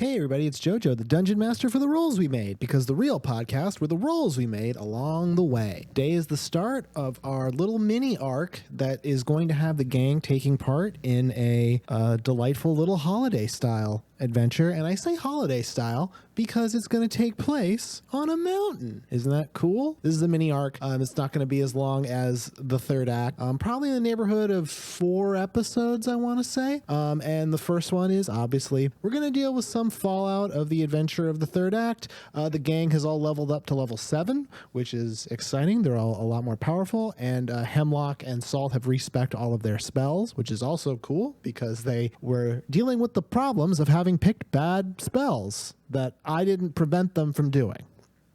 Hey everybody, it's JoJo, the Dungeon Master for the Rolls We Made, because the real podcast were the rolls we made along the way. Today is the start of our little mini arc that is going to have the gang taking part in a delightful little holiday style adventure, and I say holiday style because it's going to take place on a mountain. Isn't that cool? This is a mini arc. It's not going to be as long as the third act. Probably in the neighborhood of 4 episodes, I want to say. And the first one is obviously we're going to deal with some fallout of the adventure of the third act. The gang has all leveled up to level 7, which is exciting. They're all a lot more powerful, and Hemlock and Salt have respec'd all of their spells, which is also cool because they were dealing with the problems of having picked bad spells that I didn't prevent them from doing.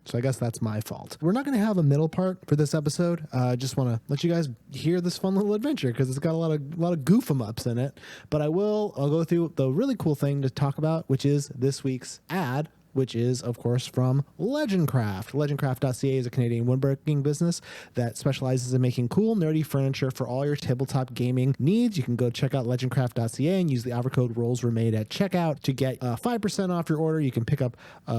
So I guess that's my fault. We're not going to have a middle part for this episode. I just want to let you guys hear this fun little adventure because it's got a lot of goof 'em ups in it. But I'll go through the really cool thing to talk about, which is this week's ad, which is, of course, from Legendcraft. Legendcraft.ca is a Canadian woodworking business that specializes in making cool, nerdy furniture for all your tabletop gaming needs. You can go check out legendcraft.ca and use the offer code ROLLSWEREMADE at checkout to get 5% off your order. You can pick up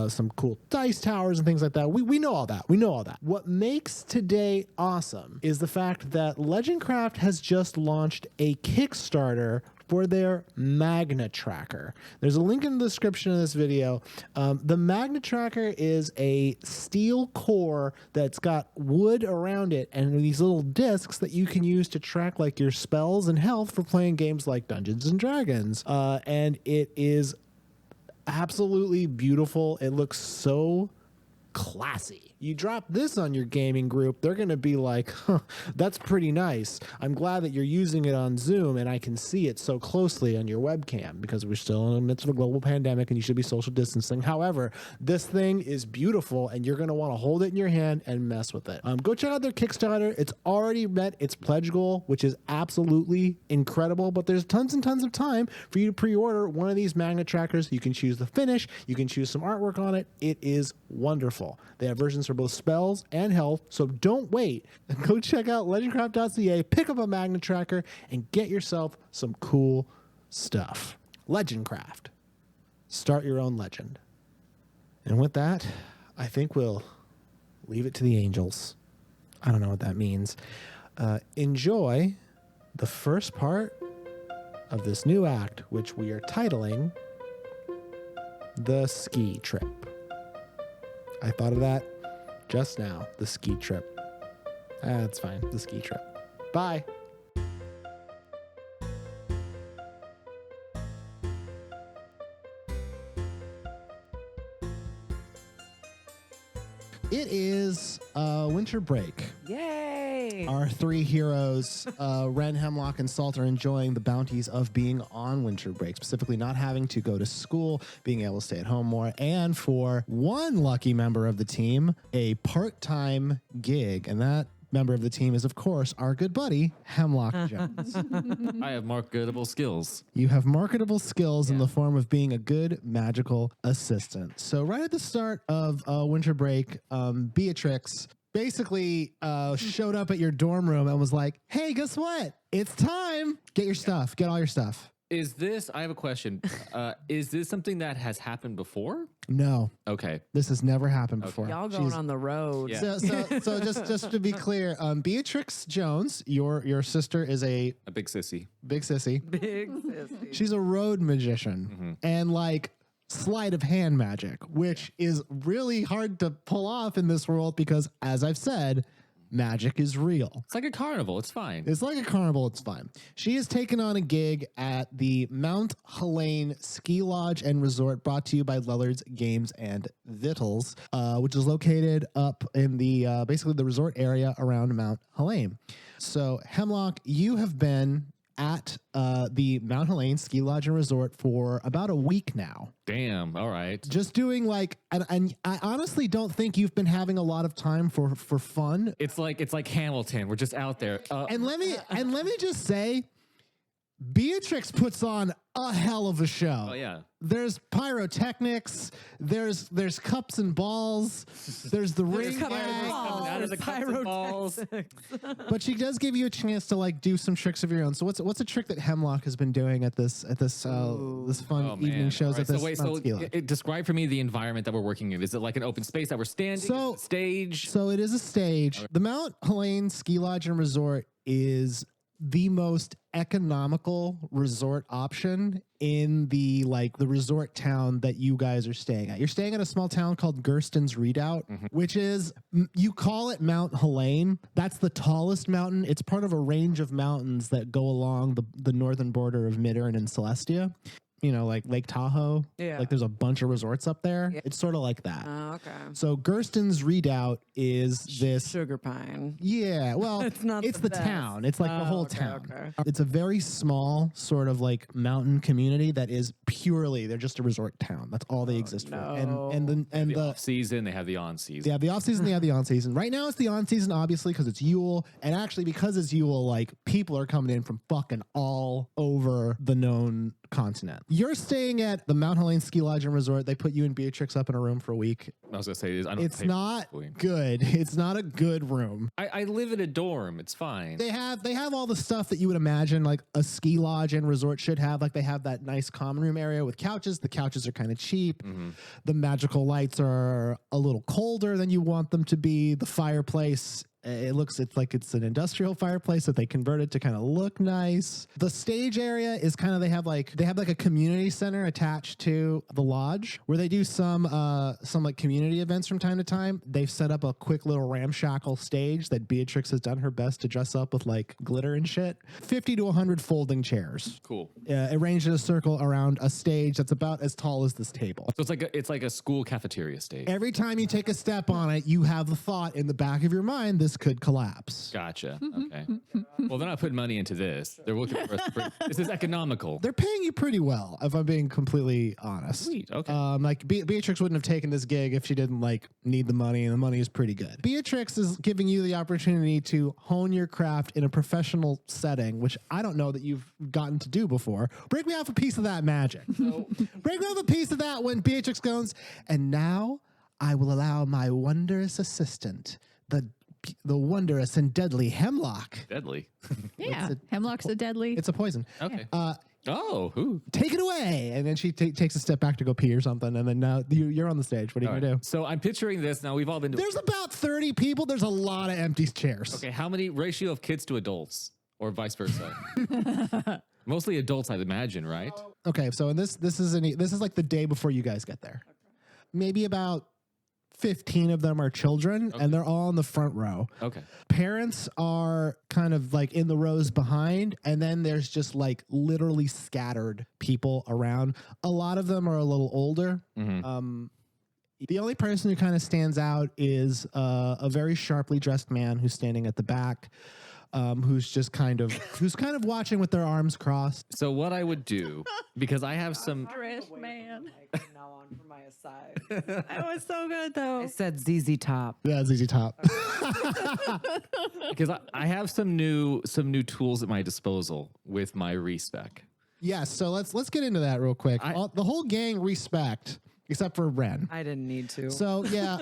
some cool dice towers and things like that. We know all that. We know all that. What makes today awesome is the fact that Legendcraft has just launched a Kickstarter for their Magna Tracker. There's a link in the description of this video. The Magna Tracker is a steel core that's got wood around it and these little discs that you can use to track like your spells and health for playing games like Dungeons and Dragons. And it is absolutely beautiful. It looks so classy. You drop this on your gaming group, they're going to be like, huh, that's pretty nice. I'm glad that you're using it on Zoom and I can see it so closely on your webcam because we're still in the midst of a global pandemic and you should be social distancing. However, this thing is beautiful and you're going to want to hold it in your hand and mess with it. Go check out their Kickstarter. It's already met its pledge goal, which is absolutely incredible, but there's tons and tons of time for you to pre-order one of these Magna Trackers. You can choose the finish. You can choose some artwork on it. It is wonderful. They have versions for both spells and health, so don't wait. Go check out legendcraft.ca, pick up a Magna Tracker, and get yourself some cool stuff. Legendcraft. Start your own legend. And with that, I think we'll leave it to the angels. I don't know what that means. Enjoy the first part of this new act, which we are titling The Ski Trip. I thought of that just now. The ski trip. That's fine. The ski trip. Bye. It is winter break. Yay! Our 3 heroes, Wren, Hemlock, and Salt, are enjoying the bounties of being on winter break, specifically not having to go to school, being able to stay at home more, and for one lucky member of the team, a part-time gig. And that member of the team is, of course, our good buddy, Hemlock Jones. I have marketable skills. You have marketable skills in the form of being a good magical assistant. So right at the start of winter break, Beatrix basically showed up at your dorm room and was like, hey, guess what? It's time. Get your stuff. Get all your stuff. Is this, I have a question. Is this something that has happened before? No. Okay. This has never happened before. Y'all going on the road. Yeah. So just to be clear, Beatrix Jones, your sister is a big sissy. big sissy. Big sissy. She's a road magician and like sleight of hand magic, which is really hard to pull off in this world because, as I've said, magic is real. It's like a carnival. It's fine. It's like a carnival. It's fine. She has taken on a gig at the Mount Helene Ski Lodge and Resort, brought to you by Lillard's Games and Vittles, which is located up in the basically the resort area around Mount Helene. So, Hemlock, you have been at the Mount Helene Ski Lodge and Resort for about a week now. Damn. All right. Just doing like, and I honestly don't think you've been having a lot of time for fun. It's like Hamilton. We're just out there. And let me just say, Beatrix puts on a hell of a show. Oh yeah. There's pyrotechnics. There's cups and balls. There's the ring cups and gag. balls. Coming out of the cups and balls. But she does give you a chance to like do some tricks of your own. So what's a trick that Hemlock has been doing at this this fun evening shows All at right, this? so wait, Mount Ski Lodge? describe for me the environment that we're working in. Is it like an open space that we're standing? So- Is it a stage. So it is a stage. The Mount Helene Ski Lodge and Resort is the most economical resort option in the resort town that you guys are staying at. You're staying at a small town called Gerston's Redoubt, which is, you call it Mount Helene. That's the tallest mountain. It's part of a range of mountains that go along the northern border of Mittern and Celestia. You know, like Lake Tahoe. Yeah. Like there's a bunch of resorts up there. Yeah. It's sort of like that. Oh, okay. So Gerston's Redoubt is this. Sugar pine. Yeah, well, It's not it's the the best. town. It's like the Oh, whole okay, town. okay. It's a very small sort of like mountain community that is purely, they're just a resort town. That's all they exist for. And The off season, they have the on season. they have the off season, they have the on season. Right now it's the on season, obviously, because it's Yule. And actually, because it's Yule, like people are coming in from fucking all over the known continent. You're staying at the Mount Helene Ski Lodge and Resort. They put you and Beatrix up in a room for a week. I was gonna say, I don't It's pay not for it. good. It's not a good room. I live in a dorm. It's fine. They have all the stuff that you would imagine like a ski lodge and resort should have. Like they have that nice common room area with couches. The couches are kind of cheap. The magical lights are a little colder than you want them to be. The fireplace, it's like it's an industrial fireplace that they converted to kind of look nice. The stage area is kind of, they have like a community center attached to the lodge where they do some like community events from time to time. They've set up a quick little ramshackle stage that Beatrix has done her best to dress up with like glitter and shit. 50 to 100 folding chairs. Cool. Arranged in a circle around a stage that's about as tall as this table. So it's like a school cafeteria stage. Every time you take a step on it, you have the thought in the back of your mind, this could collapse. Gotcha. Okay. Well, they're not putting money into this. They're looking for us. This is economical. They're paying you pretty well, if I'm being completely honest. Sweet. Okay. Like Beatrix wouldn't have taken this gig if she didn't like need the money, and the money is pretty good. Beatrix is giving you the opportunity to hone your craft in a professional setting, which I don't know that you've gotten to do before. Break me off a piece of that magic. Break me off a piece of that when Beatrix goes, and now I will allow my wondrous assistant, the wondrous and deadly Hemlock. Deadly. Yeah, Hemlock's a deadly. It's a poison. Okay. Ooh. Take it away. And then she takes a step back to go pee or something. And then now you're on the stage. What are you All going to right. do? So I'm picturing this. Now we've all been. There's about 30 people. There's a lot of empty chairs. Okay. How many ratio of kids to adults, or vice versa? Mostly adults, I'd imagine, right? Okay. So this is like the day before you guys get there. Maybe about 15 of them are children, and they're all in the front row. Okay. Parents are kind of like in the rows behind, and then there's just like literally scattered people around. A lot of them are a little older. The only person who kind of stands out is a very sharply dressed man who's standing at the back, who's kind of watching with their arms crossed. So what I would do, because I have some. Trash man. Now on for my aside. That was so good though. I said ZZ Top. Yeah, ZZ Top. Because I have some new tools at my disposal with my respec. Yes, so let's get into that real quick. The whole gang respect, except for Wren. I didn't need to. So yeah,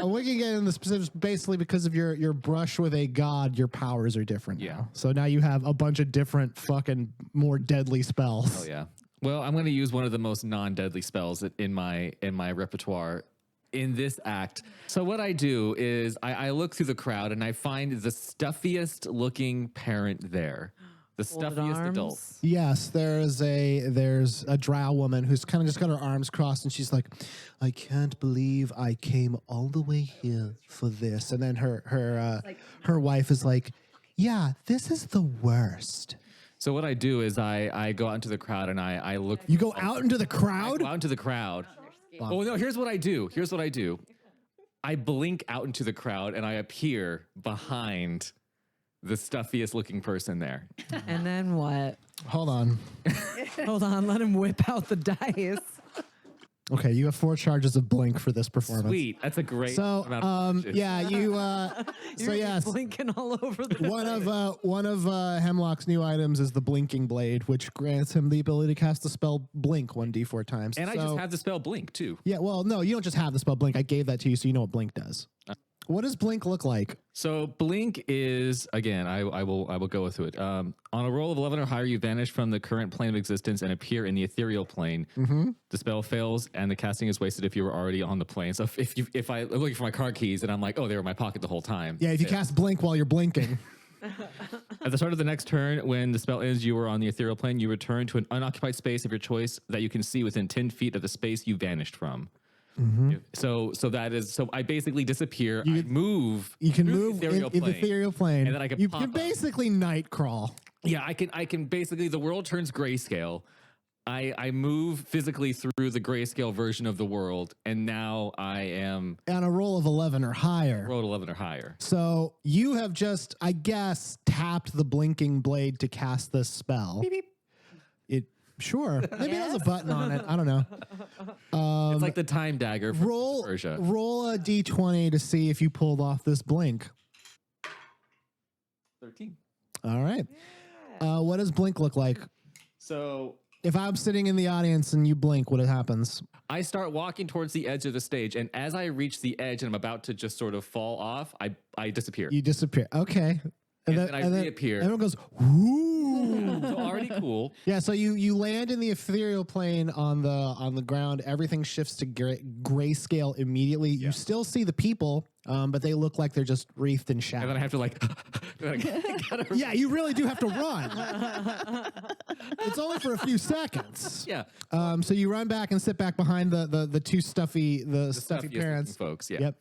we can get into the specifics. Basically, because of your brush with a god, your powers are different now. So now you have a bunch of different fucking more deadly spells. Oh yeah. Well, I'm going to use one of the most non-deadly spells in my repertoire in this act. So what I do is I look through the crowd and I find the stuffiest looking parent there. The Folded stuffiest arms. adult. Yes, there's a drow woman who's kind of just got her arms crossed, and she's like, "I can't believe I came all the way here for this." And then her wife is like, "Yeah, this is the worst." So what I do is I go out into the crowd and I look. You go out into the crowd? Go out into the crowd. Oh no! Here's what I do. I blink out into the crowd and I appear behind the stuffiest looking person there. And then what? Hold on. Hold on, let him whip out the dice. Okay, you have 4 charges of blink for this performance. Sweet. That's a great So, amount of charges. yeah, you. So You're yes, blinking all over the one of Hemlock's new items is the blinking blade, which grants him the ability to cast the spell blink 1d4 times. And I just have the spell blink too. Yeah, well, no, you don't just have the spell blink. I gave that to you, so you know what blink does. What does blink look like? So blink is, again, I will go with it. On a roll of 11 or higher, you vanish from the current plane of existence and appear in the ethereal plane. The spell fails and the casting is wasted if you were already on the plane. So if I'm looking for my car keys and I'm like, oh, they were in my pocket the whole time. Yeah, if you cast blink while you're blinking. At the start of the next turn, when the spell ends, you are on the ethereal plane. You return to an unoccupied space of your choice that you can see within 10 feet of the space you vanished from. So I basically disappear. I move. You can through move the in the ethereal plane, and then I can you pop can up. basically night crawl. Yeah, I can basically, the world turns grayscale. I move physically through the grayscale version of the world, and now I am On a roll of 11 or higher. rolled 11 or higher. So you have just, I guess, tapped the blinking blade to cast this spell. Beep, beep. It sure. Maybe there's a button on it. I don't know. It's like the time dagger from Roll Persia. roll a d20 to see if you pulled off this blink. 13. All right. What does blink look like? So If I'm sitting in the audience and you blink, what happens? I start walking towards the edge of the stage, and as I reach the edge and I'm about to just sort of fall off, I disappear. You disappear. Okay. And then I reappear. Everyone goes, whoo. So already cool. Yeah, so you land in the ethereal plane on the ground. Everything shifts to grayscale immediately. You still see the people, but they look like they're just wreathed in shadow. And then I have to like, gotta Yeah, you really do have to run. It's only for a few seconds. yeah. So you run back and sit back behind the two stuffy Stuffiest parents. looking folks. Yeah. Yep.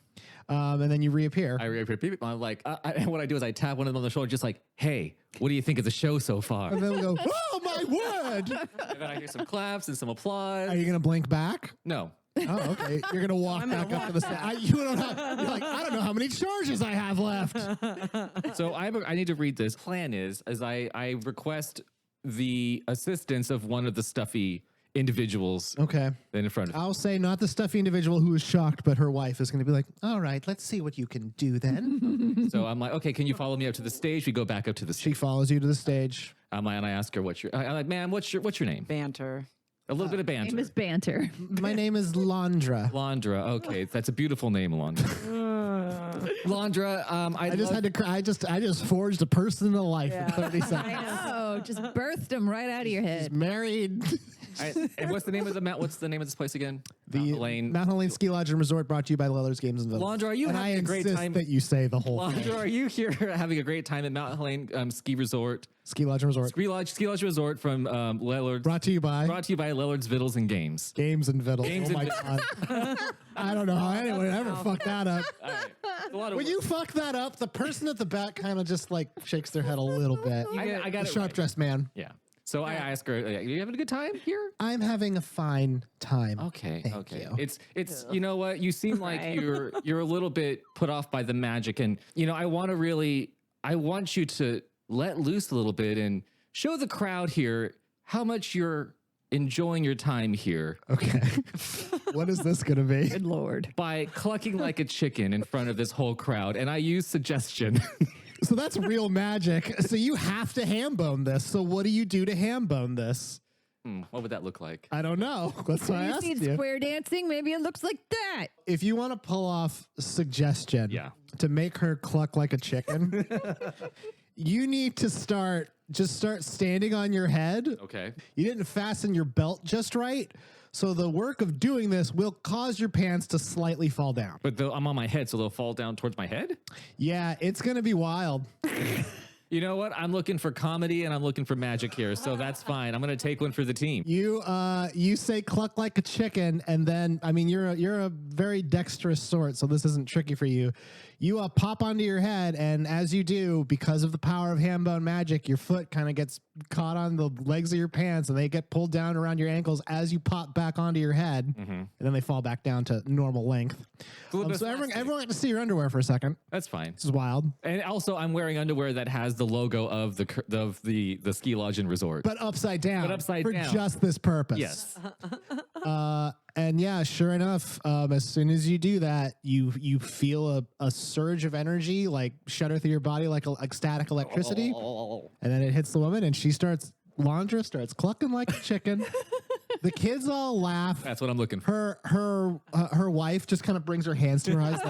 And then you reappear. I reappear. I'm like, what I do is I tap one of them on the shoulder, just like, hey, what do you think of the show so far? And then we go, oh my word! And then I hear some claps and some applause. Are you gonna blink back? No. Oh, okay. You're gonna walk back up to the stage. You're like, I don't know how many charges I have left. So I need to read this. Plan is I request the assistance of one of the stuffy individuals Okay. in front of me. I'll say not the stuffy individual who is shocked, but her wife is going to be like, all right, let's see what you can do then. So I'm like, okay, can you follow me up to the stage? We go back up to the She stage. follows you to the stage. And I ask her, I'm like, ma'am, what's your name? banter. A little bit of banter. Name is banter. My name is Londra. Londra. Okay, that's a beautiful name, Londra. Londra, I just had to cry. I just forged a personal life in 30 I seconds. know. Just birthed him right out of your head. Married. And what's the name of this place again? The Lane. Mount Helene Ski Lodge and Resort, brought to you by Lillard's Games and Villas. Londra, are you and I having a great insist time? that you say the whole Londra, thing. are you here having a great time at Mount Helene Ski Resort? Ski Lodge and Resort. Ski Lodge Resort from Lillard's. Brought to you by Lillard's Vittles and Games. Games and Vittles. Games Oh my and God. I don't know how anyone ever fucked that up. All right. It's a lot of When work. you fuck that up, the person at the back kind of just like shakes their head a little bit. I got The it sharp right. dressed man. Yeah. So I ask her, are you having a good time here? I'm having a fine time. Okay. Thank okay. you. It's you know what? You seem like Right. you're a little bit put off by the magic, and I want you to let loose a little bit and show the crowd here how much you're enjoying your time here Okay. What is this going to be? Good Lord. by clucking like a chicken in front of this whole crowd. And I use suggestion. So that's real magic. So you have to ham bone this. So what do you do to ham bone this? What would that look like? I don't know. That's why I You asked see you. square dancing? Maybe it looks like that. If you want to pull off suggestion Yeah. to make her cluck like a chicken, you need to start standing on your head. Okay. You didn't fasten your belt just right. So the work of doing this will cause your pants to slightly fall down. But I'm on my head, so they'll fall down towards my head? Yeah, it's going to be wild. You know what? I'm looking for comedy and I'm looking for magic here, so that's fine. I'm going to take one for the team. You say cluck like a chicken, and then you're a very dexterous sort, so this isn't tricky for you. You pop onto your head, and as you do, because of the power of ham bone magic, your foot kind of gets caught on the legs of your pants, and they get pulled down around your ankles as you pop back onto your head, and then they fall back down to normal length. a little bit So plastic. everyone got to see your underwear for a second. That's fine. This is wild, And also, I'm wearing underwear that has the logo of the ski lodge and resort. but upside down. But upside for down. just this purpose. Yes. And yeah, sure enough, as soon as you do that, you feel a surge of energy like shudder through your body like static electricity, and then it hits the woman, and Landra starts clucking like a chicken. The kids all laugh. That's what I'm looking for. Her wife just kind of brings her hands to her eyes,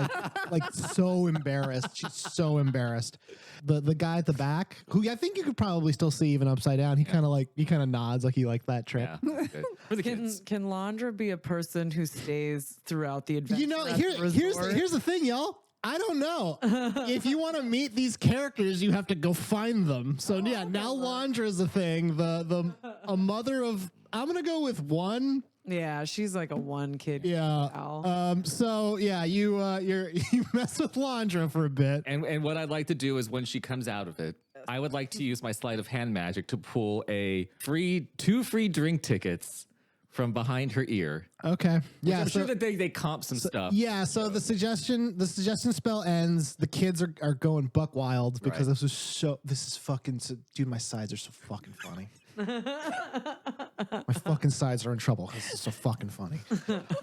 like so embarrassed. She's so embarrassed. The guy at the back, who I think you could probably still see even upside down, he kind of nods like he liked that trip. Yeah, that's good. For the kids. Can Landra be a person who stays throughout the adventure? You know, at the resort? here's the thing, y'all. I don't know. If you want to meet these characters, you have to go find them. So yeah, now Landra is a thing. A mother of, I'm gonna go with one. Yeah, she's like a one kid. Yeah. gal. So yeah, you mess with Landra for a bit. And what I'd like to do is when she comes out of it, I would like to use my sleight of hand magic to pull two free drink tickets from behind her ear. Okay. Yeah. I'm sure that they comp some stuff. Yeah. So the suggestion spell ends. The kids are going buck wild because Right. this is fucking, dude, my sides are so fucking funny. My fucking sides are in trouble. This is so fucking funny.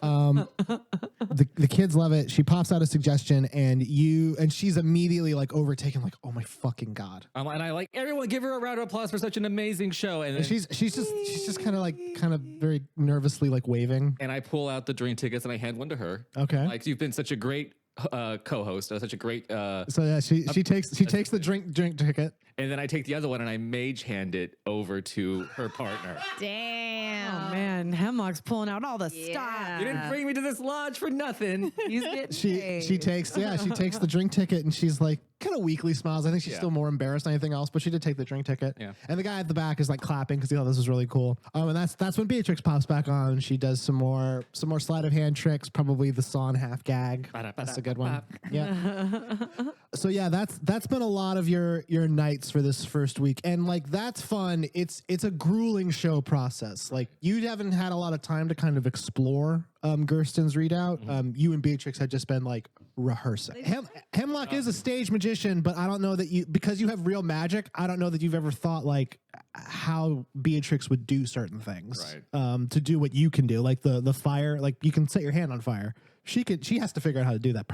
The kids love it. She pops out a suggestion, and she's immediately like overtaken, like, oh my fucking god. And I like everyone give her a round of applause for such an amazing show. And then, She's just kind of very nervously like waving. and I pull out the drink tickets and I hand one to her. Okay. Like, you've been such a great co-host, such a great. So yeah, she takes the drink ticket. And then I take the other one and I mage hand it over to her partner. Damn. Oh man, Hemlock's pulling out all the stuff. You didn't bring me to this lodge for nothing. He's getting She paid. takes the drink ticket, and she's like kind of weakly smiles. I think she's still more embarrassed than anything else, but she did take the drink ticket. Yeah. And the guy at the back is like clapping because he thought this was really cool. And that's when Beatrix pops back on. She does some more sleight of hand tricks, probably the saw in half gag. That's a good one. Yeah. So yeah, that's been a lot of your nights for this first week, and like that's fun. It's a grueling show process. Like you haven't had a lot of time to kind of explore Gerston's Redoubt. You and Beatrix had just been like rehearsing. Hemlock is a stage magician, but I don't know that because you have real magic, I don't know that you've ever thought like how Beatrix would do certain things to do what you can do, like the fire, like you can set your hand on fire. She has to figure out how to do that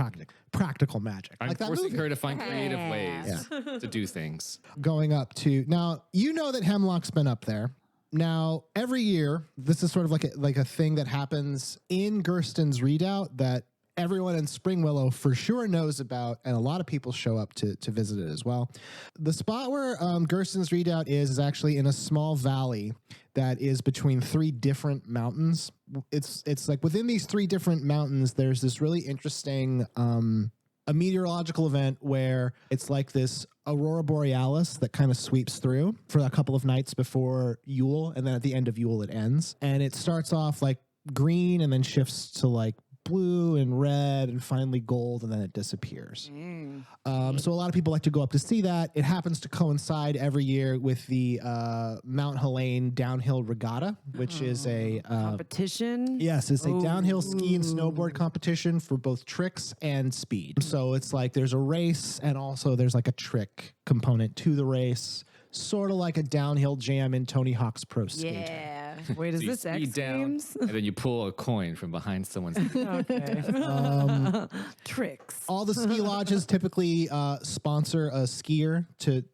practical magic. I'm like that forcing movie. her to find creative ways to do things. Going up to now, you know that Hemlock's been up there. Now, every year, this is sort of like a thing that happens in Gerston's Redoubt that everyone in Spring Willow for sure knows about, and a lot of people show up to visit it as well. The spot where Gerston's Redoubt is actually in a small valley that is between three different mountains. It's like within these three different mountains, there's this really interesting a meteorological event where it's like this aurora borealis that kind of sweeps through for a couple of nights before Yule, and then at the end of Yule it ends. And it starts off like green and then shifts to like blue and red and finally gold, and then it disappears. So a lot of people like to go up to see that. It happens to coincide every year with the Mount Helene Downhill Regatta, which is a competition. yes, it's a downhill ski and snowboard competition for both tricks and speed. So it's like there's a race and also there's like a trick component to the race, sort of like a downhill jam in Tony Hawk's Pro Skater. Yeah. Wait, is So you this X speed down, Games? and then you pull a coin from behind someone's. Okay. Tricks. All the ski lodges typically sponsor a skier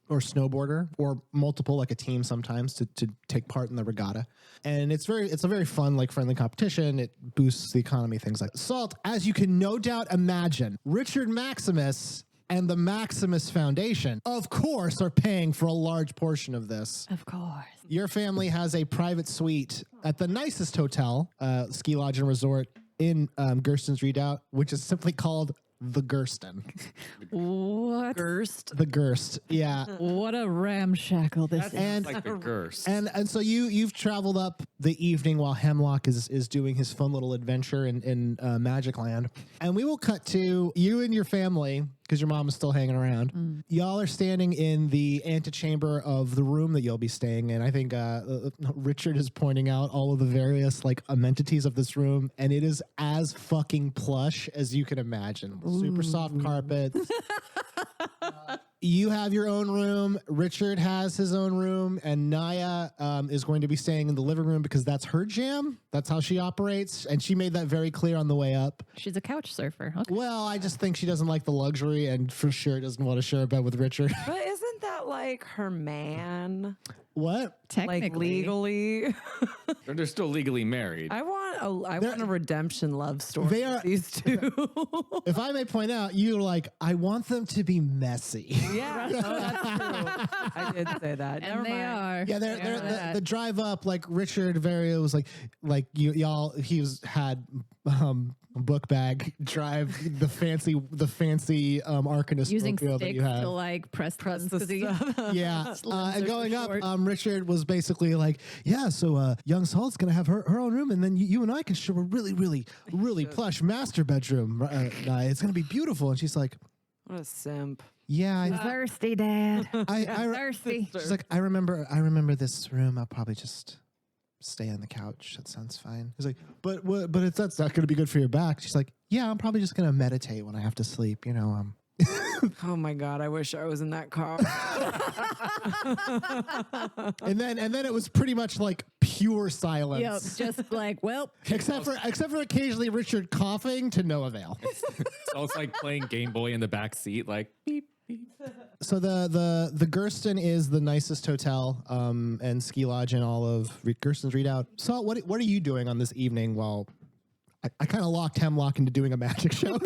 or snowboarder or multiple, like a team sometimes, to take part in the regatta. And it's a very fun, like friendly competition. It boosts the economy, things like that. Salt, as you can no doubt imagine, Richard Maximus and the Maximus Foundation, of course, are paying for a large portion of this. Of course. Your family has a private suite at the nicest hotel, ski lodge and resort in Gerston's Redoubt, which is simply called the Gerston. What? Gerst. The Gerst, yeah. What a ramshackle this is. And like the Gers. and so you've traveled up the evening while Hemlock is doing his fun little adventure in Magic Land, and we will cut to you and your family because your mom is still hanging around. Y'all are standing in the antechamber of the room that you'll be staying in. I think Richard is pointing out all of the various like amenities of this room, and it is as fucking plush as you can imagine. Super soft carpets. you have your own room. Richard has his own room, and Naya is going to be staying in the living room because that's her jam. That's how she operates, and she made that very clear on the way up. She's a couch surfer. Okay. Well, I just think she doesn't like the luxury, and for sure doesn't want to share a bed with Richard. But isn't that like her man? What? Technically. Like legally? They're still legally married. I want a redemption love story. They are- with these two. If I may point out, you're like, I want them to be messy. Yeah, no, that's true. I did say that. Never And they mind. are. Yeah, they're the drive up, like Richard Vario was like y'all. He had book bag drive the fancy Arcanist Using mobile that sticks you have. to like press Press buttons the 'cause he- stuff. Yeah, limbs and are going so up, short. Richard was basically like, yeah, so young Salt's gonna have her own room, and then you and I can share a really plush master bedroom. It's gonna be beautiful. And she's like, What a simp. yeah, I'm thirsty, Dad. I Thirsty. she's like, I remember this room. I'll probably just stay on the couch. That sounds fine. He's like, but that's not going to be good for your back. She's like, yeah, I'm probably just going to meditate when I have to sleep. Oh my God, I wish I was in that car. And then it was pretty much like pure Yep. silence. Just like, well, Except for occasionally Richard coughing to no avail. So it's like playing Game Boy in the back seat, like beep beep. So the Gerston is the nicest hotel and ski lodge in all of Gerston's Redoubt. So what are you doing on this evening while I kind of locked Hemlock into doing a magic show?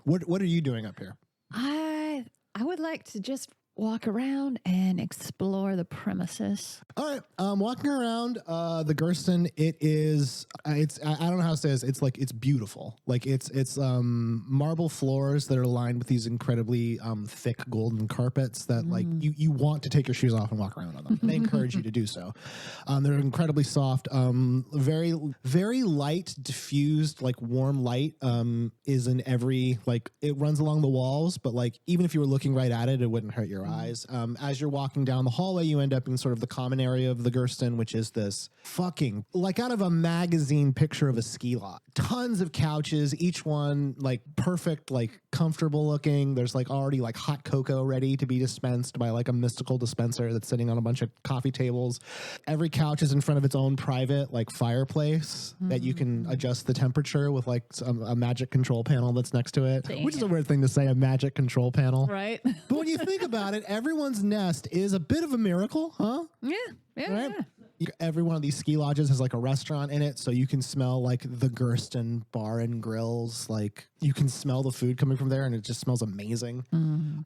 What are you doing up here? I would like to just walk around and explore the premises. All right, walking around the Gerston, it's I don't know how to say this. It's beautiful. Like it's marble floors that are lined with these incredibly thick golden carpets that like you want to take your shoes off and walk around on them. They encourage you to do so. They're incredibly soft. Very very light, diffused, like warm light is in every like it runs along the walls, but like even if you were looking right at it, it wouldn't hurt your eyes. As you're walking down the hallway, you end up in sort of the common area of the Gerston, which is this fucking like out of a magazine picture of a ski lot. Tons of couches, each one like perfect, like comfortable looking. There's like already like hot cocoa ready to be dispensed by like a mystical dispenser that's sitting on a bunch of coffee tables. Every couch is in front of its own private like fireplace that you can adjust the temperature with like a magic control panel that's next to it, which is a weird thing to say, a magic control panel. Right? But when you think about it, everyone's nest is a bit of a miracle, huh? Yeah. Yeah. Right? Yeah. Every one of these ski lodges has like a restaurant in it, so you can smell like the Gerston bar and grills. Like you can smell the food coming from there, and it just smells amazing.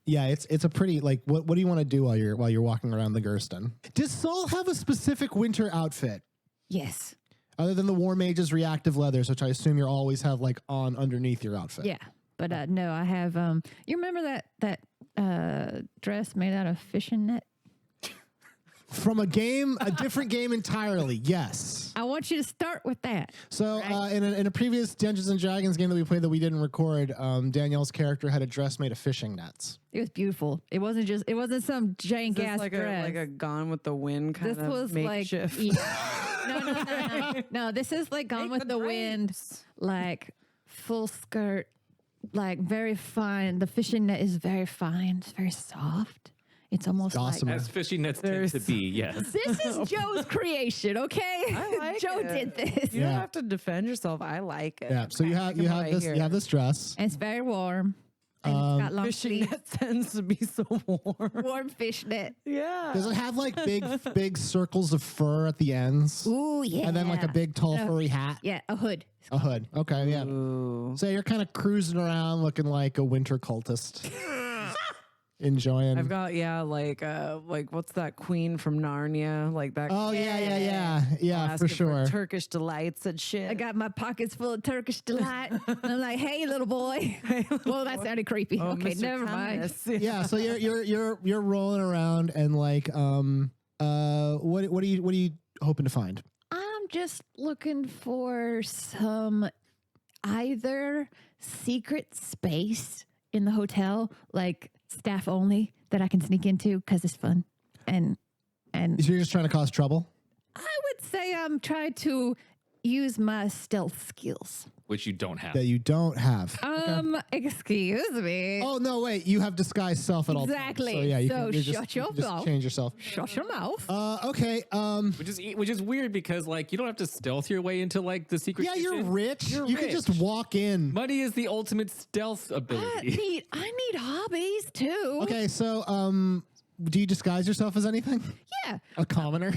Yeah, it's a pretty like. What do you want to do while you're walking around the Gerston? Does Saul have a specific winter outfit Yes. other than the War Mage's reactive leathers, which I assume you always have like on underneath your outfit? Yeah. But no, I have. You remember that dress made out of fishing net? From a different game entirely. Yes. I want you to start with that. So in a previous Dungeons and Dragons game that we played that we didn't record, Danielle's character had a dress made of fishing nets. It was beautiful. It wasn't some jank Is ass this dress. like a Gone with the Wind kind This of was makeshift? like no. This is like Gone with the Wind, like full skirt, like very fine. The fishing net is very fine. It's very soft. It's almost Awesome. like As fishing nets tend to be, yes. this is Joe's creation. Okay, I like Joe it. did this, You Yeah. don't have to defend yourself. I like it. Yeah. So you have this dress. and it's very warm. And it's got long Fishing sleeves, net tends to be so warm. warm fishnet. Yeah. Does it have like big circles of fur at the ends? Ooh yeah, And then like a big tall furry hat? yeah, a hood. A hood. Okay, yeah. Ooh. So you're kind of cruising around looking like a winter cultist. Enjoying. I've got like what's that queen from Narnia? Like that. Oh yeah, for asking sure. Turkish delights and shit. I got my pockets full of Turkish delight. I'm like, hey, little boy. Well, that sounded creepy. Oh, okay, Mr. never mind. Thomas. Yeah, so you're rolling around and like what are you hoping to find? I'm just looking for some either secret space in the hotel, like staff only, that I can sneak into because it's fun. And So you're just trying to cause trouble? I would say I'm trying to use my stealth skills. which you don't have. That you don't have. Excuse me. Oh no, wait! You have disguise self at all times. Exactly. So yeah, you So can, you shut your you just mouth. change yourself. Shut your mouth. Okay. Which is weird because like you don't have to stealth your way into like the secret. Yeah, you're kitchen. rich. You're you can rich. just walk in. Money is the ultimate stealth ability. I need hobbies too. Okay, so do you disguise yourself as anything? Yeah. A commoner?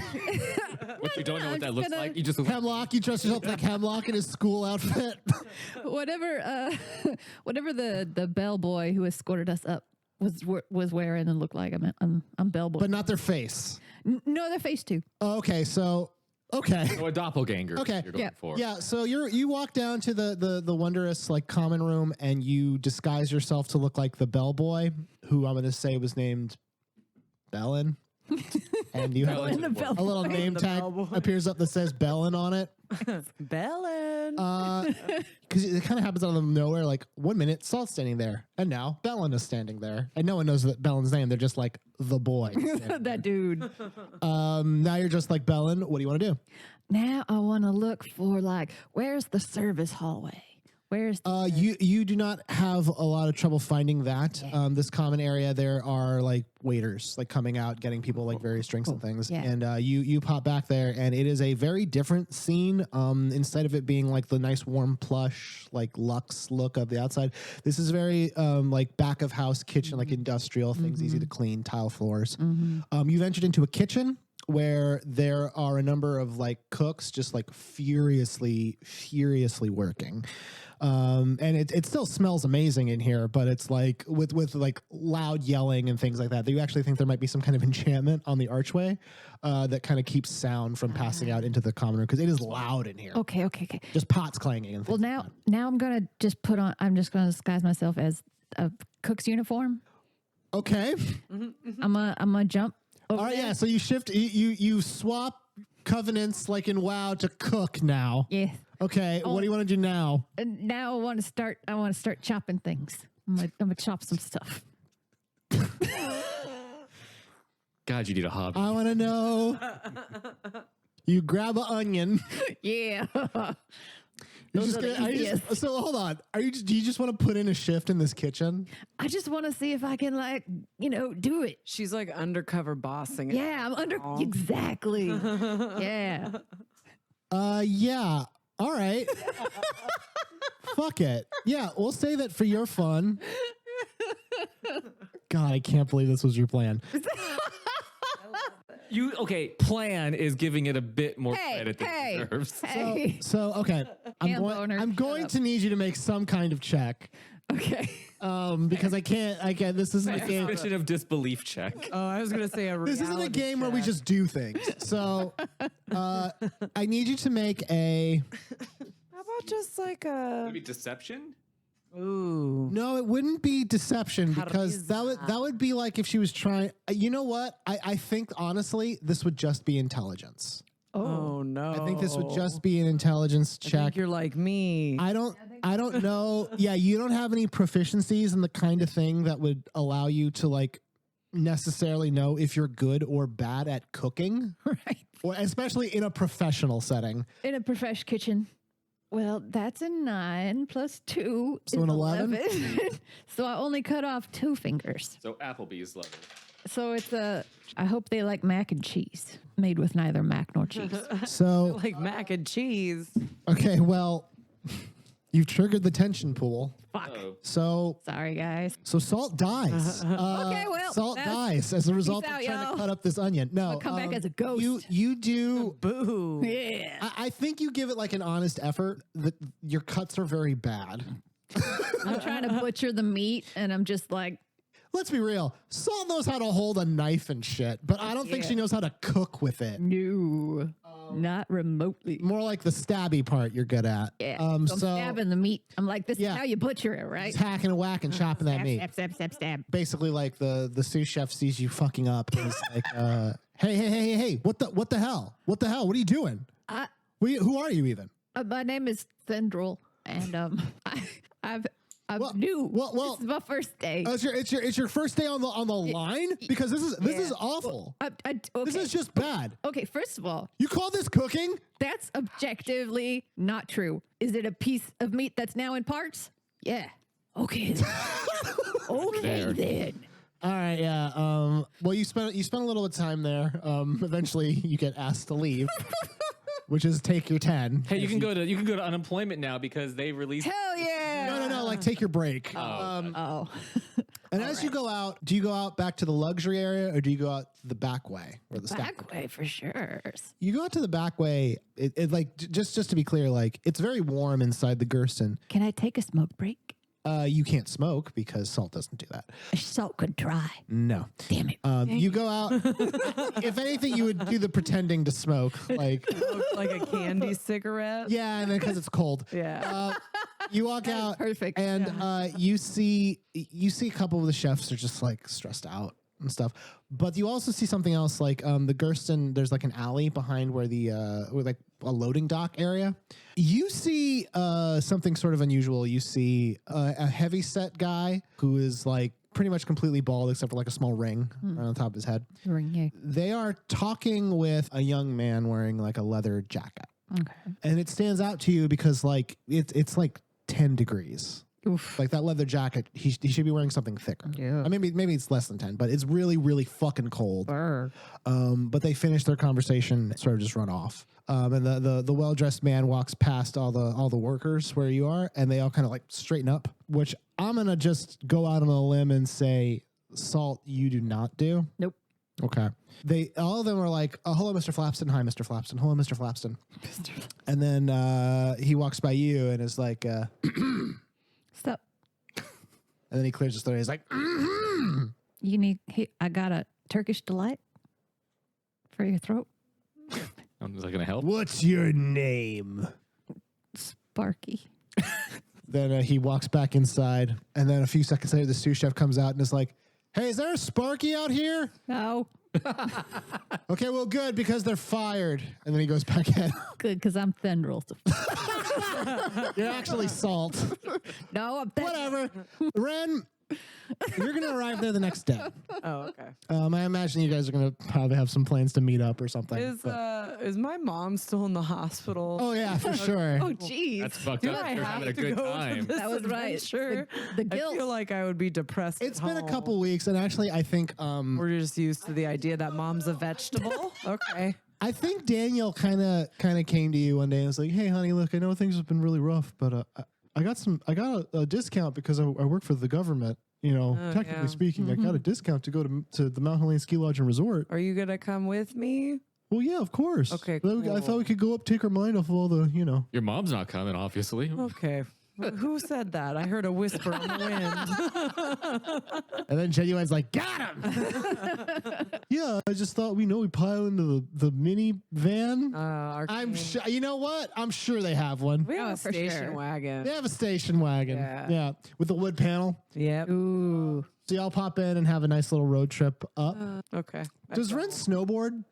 Which you don't know what that I'm looks gonna- like. You just Hemlock? You dress yourself like Hemlock in his school outfit? Whatever whatever the bellboy who escorted us up was wearing and looked like. I'm bellboy. But not their face. No, their face too. Oh, okay, so okay. a doppelganger. Okay. You're going Yeah. for. Yeah, so you walk down to the wondrous like common room and you disguise yourself to look like the bellboy, who I'm gonna say was named Bellin. And you have Bellin like, the a little name The tag bellboy. appears up that says Bellin on it. Bellin. Because it kind of happens out of nowhere. Like 1 minute, Salt's standing there, and now Bellin is standing there, and no one knows that Bellin's name. They're just like the boy. That dude. Now you're just like Bellin. What do you want to do? Now I want to look for like where's the service hallway? Where's the You do not have a lot of trouble finding that. This common area, there are like waiters like coming out, getting people like various drinks and things. Yeah. And you pop back there, and it is a very different scene. Instead of it being like the nice warm plush like luxe look of the outside, this is very like back of house kitchen, like industrial things, easy to clean, tile floors. You've entered into a kitchen where there are a number of like cooks just like furiously working. And it still smells amazing in here, but it's like with like loud yelling and things like that. You actually think there might be some kind of enchantment on the archway that kind of keeps sound from passing out into the common room because it is loud in here. Okay. Just pots clanging and Well, things. now I'm gonna just I'm just gonna disguise myself as a cook's uniform. Okay. I'm gonna jump. Over All right. there. Yeah. So you shift. You swap covenants like in WoW to cook now. Yeah. Okay. What do you want to do now? And now I want to start chopping things. I'm gonna chop some stuff. God, you need a hobby. I want to know. You grab an onion. Yeah. You're Those just are the gonna, are you just- easiest. so hold on. Do you just want to put in a shift in this kitchen? I just want to see if I can do it. She's like undercover bossing it. Yeah, I'm under exactly. Yeah. Yeah. All right. Fuck it. Yeah, we'll say that for your fun. God, I can't believe this was your plan. Plan is giving it a bit more Hey, credit than hey, it deserves. hey. So okay, Hand boner. I'm going Shut to need you to make some kind of check. Okay. Because I can't. This isn't a game. Suspicion of disbelief check. Oh, I was gonna say a This isn't a reality game where we check. just do things. So I need you to make a. How about just like a? Maybe deception. Ooh. No, it wouldn't be deception because that would be like if she was trying. You know what? I think honestly, this would just be intelligence. Oh no. I think this would just be an intelligence I check. think you're like me. I don't know. Yeah, you don't have any proficiencies in the kind of thing that would allow you to like necessarily know if you're good or bad at cooking, Right. or especially in a professional setting. In a professional kitchen. Well, that's a 9 plus 2 So is an 11? So I only cut off 2 fingers. So Applebee's level. So it's I hope they like mac and cheese made with neither mac nor cheese. So like mac and cheese. okay, well, you've triggered the tension pool. Fuck. So Sorry, guys. Salt dies. Okay, well, Salt that's- dies as a result Peace of out, trying y'all. to cut up this onion. No, I'll come back as a ghost. You do. Boo. Yeah. I think you give it like an honest effort. That your cuts are very bad. I'm trying to butcher the meat, and I'm just like, Let's be real. Salt knows how to hold a knife and shit, but I don't think she knows how to cook with it. no, not remotely. More like the stabby part you're good at. Yeah. So I'm stabbing the meat. I'm like, this Yeah. is how you butcher it, right? it's hacking and whacking, chopping that meat. Stab. Basically, like the sous chef sees you fucking up and he's like, hey, what the hell? What the hell? What are you doing? Who are you even? My name is Thendril, and I've I'm new. This is my first day. It's your first day on the line because this is awful. Okay. This is just bad. Okay, first of all, You call this cooking? that's objectively not true. Is it a piece of meat that's now in parts? Yeah. Okay. Okay Fair. then. All right, yeah. Well, you spent a little bit of time there. Eventually, you get asked to leave, which is take your 10. Hey, you can go to unemployment now because they released. Hell yeah. No, like take your break. Oh. And as you go out, do you go out back to the luxury area or do you go out the back way or the stack? Back way for sure. You go out to the back way. It like just to be clear, like it's very warm inside the Gerston. Can I take a smoke break? You can't smoke because salt doesn't do that. Salt could dry. No. Damn it. You go out. If anything, you would do the pretending to smoke, like Like a candy cigarette. yeah, and then because it's cold. Yeah. You walk out, perfect. and you see a couple of the chefs are just like stressed out and stuff. But you also see something else, like the Gerston. There's like an alley behind where where like a loading dock area. You see something sort of unusual. You see a heavy set guy who is like pretty much completely bald except for like a small ring on the top of his head. Ring. They are talking with a young man wearing like a leather jacket. Okay. And it stands out to you because like it's like 10 degrees. Oof. Like that leather jacket, he should be wearing something thicker. Yeah. Maybe it's less than 10, but it's really, really fucking cold. Burr. But they finish their conversation, sort of just run off. And the well-dressed man walks past all the workers where you are, and they all kind of like straighten up, which I'm gonna just go out on a limb and say, Salt, you do not do. Nope. Okay. All of them are like, oh, hello, Mr. Flapston. Hi, Mr. Flapston. Hello, Mr. Flapston. And then he walks by you and is like, Stop. and then he clears his throat. He's like, You need. Hey, I got a Turkish delight for your throat. Is that gonna help? what's your name? Sparky. Then he walks back inside. And then a few seconds later, the sous chef comes out and is like, hey, is there a Sparky out here? No. Okay, well, good, because they're fired. And then he goes back in. Good, because I'm Thendril. You're actually Salt. No, I'm Thendril. Whatever. Wren, you're going to arrive there the next day. Oh, okay. I imagine you guys are going to probably have some plans to meet up or something. Is my mom still in the hospital? Oh, yeah, for sure. Oh, jeez. That's fucked Do up. I You're have having a to good go for time. this That was right. adventure? The I guilt. feel like I would be depressed. It's at been a home. couple weeks, and actually, I think We're just used to the idea that mom's a vegetable. Okay. I think Daniel kind of came to you one day and was like, "Hey, honey, look, I know things have been really rough, but I got a discount because I work for the government. You know, technically yeah. speaking, I got a discount to go to the Mount Helene Ski Lodge and Resort. Are you gonna come with me? Well, yeah, of course. Okay, I cool. thought we could go up, take our mind off of all the, Your mom's not coming, obviously. Okay. Who said that? I heard a whisper on the wind. And then Genuine's like, got him. Yeah, I just thought we pile into the minivan. I'm sure. You know what? I'm sure they have one. We have Oh, a for station sure. wagon. They have a station wagon. Yeah. With the wood panel. Yep. Ooh. So y'all pop in and have a nice little road trip up. Okay. Does Wren snowboard?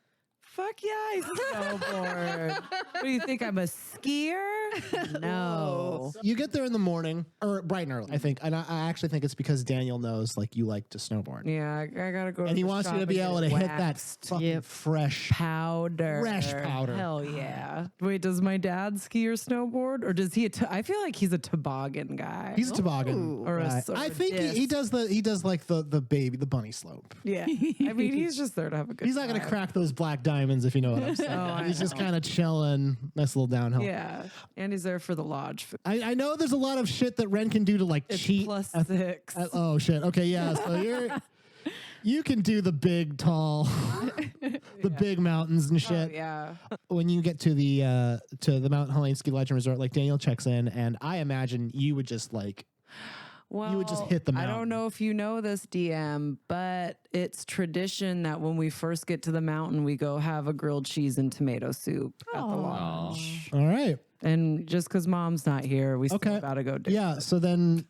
Fuck yeah, I snowboard. What do you think? I'm a skier? No. You get there in the morning, or bright and early, I think. And I actually think it's because Daniel knows like you like to snowboard. Yeah, I gotta go. And he wants you to be able to hit that fucking Yep. fresh powder. Fresh powder. Hell yeah. Wait, does my dad ski or snowboard, or does he? I feel like he's a toboggan guy. He's a toboggan. Or a guy. sort I of think he does like the bunny slope. Yeah. I mean, he's just there to have a good. He's not gonna time. crack those black diamonds if you know what I'm saying. Oh, I He's just know. kind of chilling, nice little downhill. Yeah, and he's there for the lodge food. I know there's a lot of shit that Wren can do to like It's cheat. +6. Oh shit. Okay, yeah. So you can do the big, tall, the big mountains and shit. Oh, yeah. When you get to the Mount Helene Ski Lodge and Resort, like Daniel checks in, and I imagine you would just like Well, would just hit the I mountain. don't know if you know this, DM, but it's tradition that when we first get to the mountain, we go have a grilled cheese and tomato soup at the lodge. All right. And just because mom's not here, we still Okay. gotta go do Yeah. So then,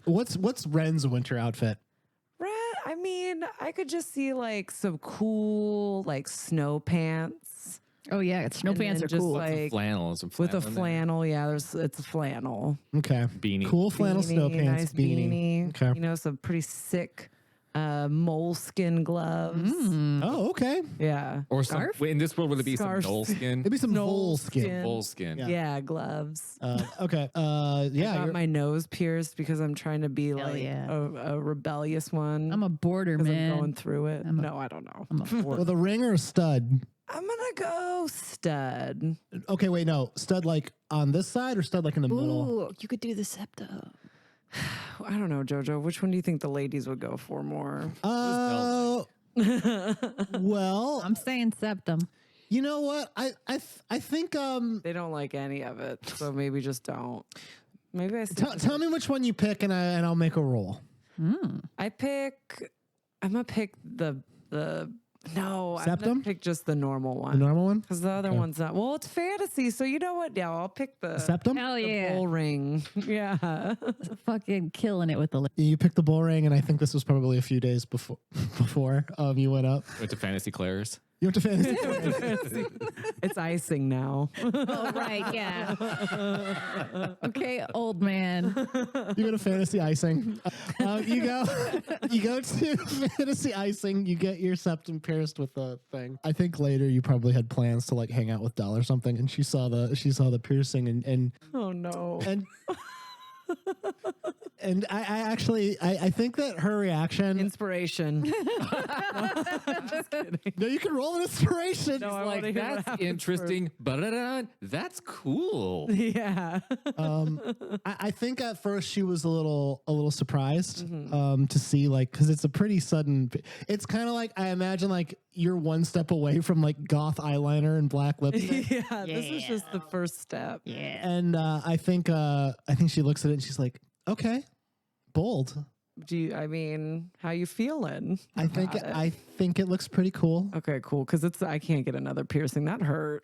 what's Wren's winter outfit? I mean, I could just see like some cool like snow pants. Oh yeah, snow And pants then are just cool. like Flannel. Some with a flannel in there. flannel. Yeah, it's a flannel. Okay. Beanie. Cool flannel snow pants nice beanie. Okay. You know, some pretty sick moleskin gloves. Oh, okay. Yeah. Or some, Scarf? in this world, would it be Scarf. some skin? Maybe some vole Skin. skin. Full skin. Yeah, gloves. Okay. I Yeah. got you're- my nose pierced because I'm trying to be like yeah. a rebellious one. I'm a border 'cause I'm man. going through it. I'm a- No, I don't know. I'm a border. with a ring or a stud? I'm gonna go stud. Okay, wait, no. Stud like on this side or stud like in the middle? Ooh, you could do the septum. I don't know, Jojo. Which one do you think the ladies would go for more? Well, I'm saying septum. you know what? I think They don't like any of it, so maybe just don't. Maybe I. tell me which one you pick and I'll make a roll. I pick. I'm gonna pick the. No, I'm Septum? gonna pick just the normal The one. normal one? Because the other one's not. Well, it's fantasy, so you know what? Yeah, I'll pick the Septum? Hell the yeah. bull ring. Yeah. Fucking killing it with the You picked the bull ring, and I think this was probably a few days before you went up. Went to Fantasy Claire's. You went to fantasy. It's icing now. Oh, right, yeah. Okay, old man. You go to fantasy icing. You go to fantasy icing. You get your septum pierced with the thing. I think later you probably had plans to like hang out with Doll or something, and she saw the piercing and Oh no. and I actually think that her reaction. Inspiration. No, you can roll an inspiration. No, I wanna Like, hear what that's happens interesting. But that's cool. Yeah. I think at first she was a little surprised to see like because it's a pretty sudden. It's kind of like I imagine like you're one step away from like goth eyeliner and black lipstick. Yeah. This is just the first step. Yeah. And I think she looks at it and she's like, okay, bold. How you feeling? I think about it? I think it looks pretty cool. Okay, cool. Because I can't get another piercing. That hurt.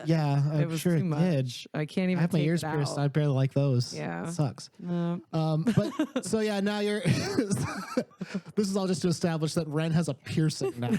Yeah, I'm it was sure too it much. did. I can't even. I have my take ears it pierced. out. I barely like those. Yeah. It sucks. No. But so yeah, now you're. This is all just to establish that Wren has a piercing now.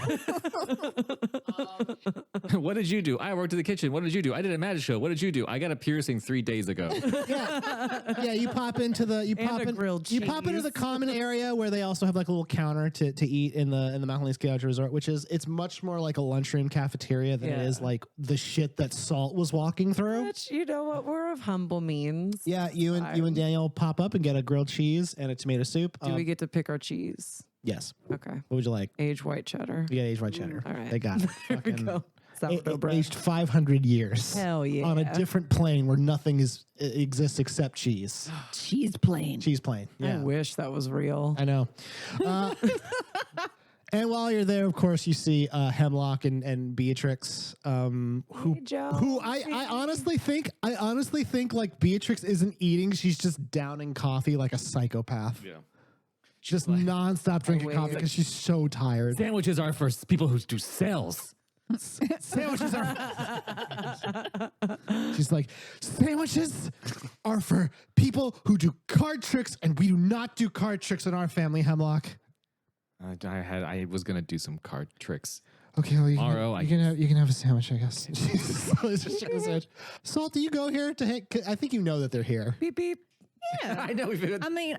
What did you do? I worked in the kitchen. What did you do? I did a magic show. What did you do? I got a piercing 3 days ago. Yeah, you pop into the you pop a in, grilled you pop into cheese. the common area where they also have like a little counter to eat in the Mountain Lane Ski Lodge Resort, which is it's much more like a lunchroom cafeteria than it Yeah. is like the shit that Salt was walking through. Which you know what we're of humble means. Yeah, you and Daniel pop up and get a grilled cheese and a tomato soup. Do we get to pick our cheese? Yes. Okay. What would you like? Aged white cheddar. You get aged white cheddar. All right. They got it. There we Fucking go. Sourdough bread. aged 500 years. Hell yeah. On a different plane where nothing exists except cheese. Cheese plane. Cheese plane. I Yeah. wish that was real. I know. And while you're there, of course, you see Hemlock and Beatrix, who I honestly think like Beatrix isn't eating; she's just downing coffee like a psychopath. Yeah. Just nonstop drinking coffee wait. because she's so tired. Sandwiches are for people who do sales. Sandwiches are. She's like, sandwiches are for people who do card tricks, and we do not do card tricks in our family, Hemlock. I was gonna do some card tricks. Okay, well, Tomorrow, you can have a sandwich, I guess. It's just chicken sandwich. Salt, do you go here to? I think you know that they're here. Beep beep. Yeah. I know we've been. I mean,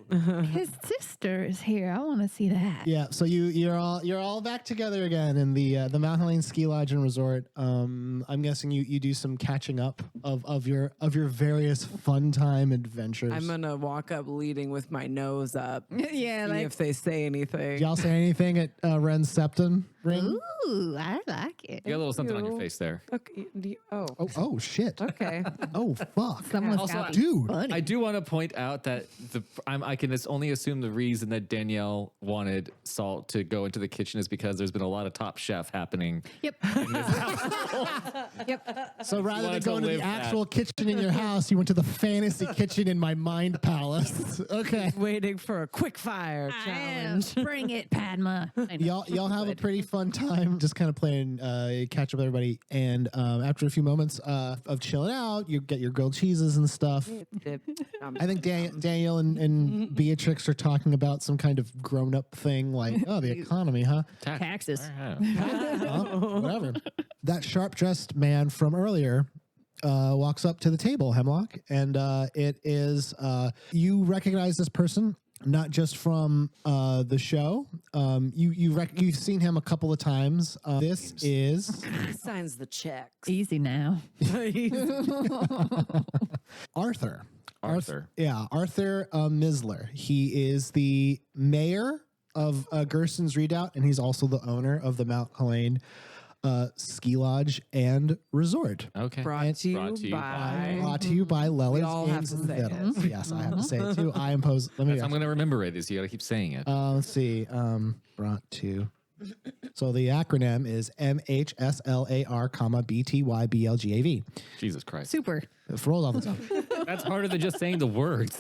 his sister is here. I want to see that. Yeah, so you're all back together again in the Mountain Lane Ski Lodge and Resort. I'm guessing you do some catching up of your various fun time adventures. I'm gonna walk up leading with my nose up. Yeah, See like, if they say Did anything. y'all say anything at Wren's septum ring? ooh, I like it. You got a little something on your you. face there. Okay. Oh shit. Okay. Oh fuck. Someone's Also, got Dude. funny. I do want to point out that I can only assume the reason that Danielle wanted Salt to go into the kitchen is because there's been a lot of Top Chef happening. Yep. In this household. Yep. So rather than wanted to going to the live that. actual kitchen in your house, you went to the fantasy kitchen in my mind palace. Okay. Waiting for a quick fire I am. challenge. Bring it, Padma. I know. Y'all have a pretty fun time just kind of playing catch up with everybody. And after a few moments of chilling out, you get your grilled cheeses and stuff. I think Daniel and Beatrix are talking about some kind of grown up thing like, oh, the economy, huh? Taxes. Well, whatever. that sharp dressed man from earlier walks up to the table, Hemlock, and it is you recognize this person not just from the show. You've seen him a couple of times. This is He signs the checks. Easy now. Arthur. Arthur. Arthur Misler. He is the mayor of Gerston's Redoubt, and he's also the owner of the Mount Helene Ski Lodge and Resort. Okay. Brought to you by- Brought to you by Leller's all have Games to and say it. Fiddles. Yes, I have to say it too. I impose. Let me. I'm going to remember it. Is you got to keep saying it. Let's see. Brought to. So the acronym is MHSLAR, BTYBLGAV. Jesus Christ. Super. It rolls off the tongue. That's harder than just saying the words.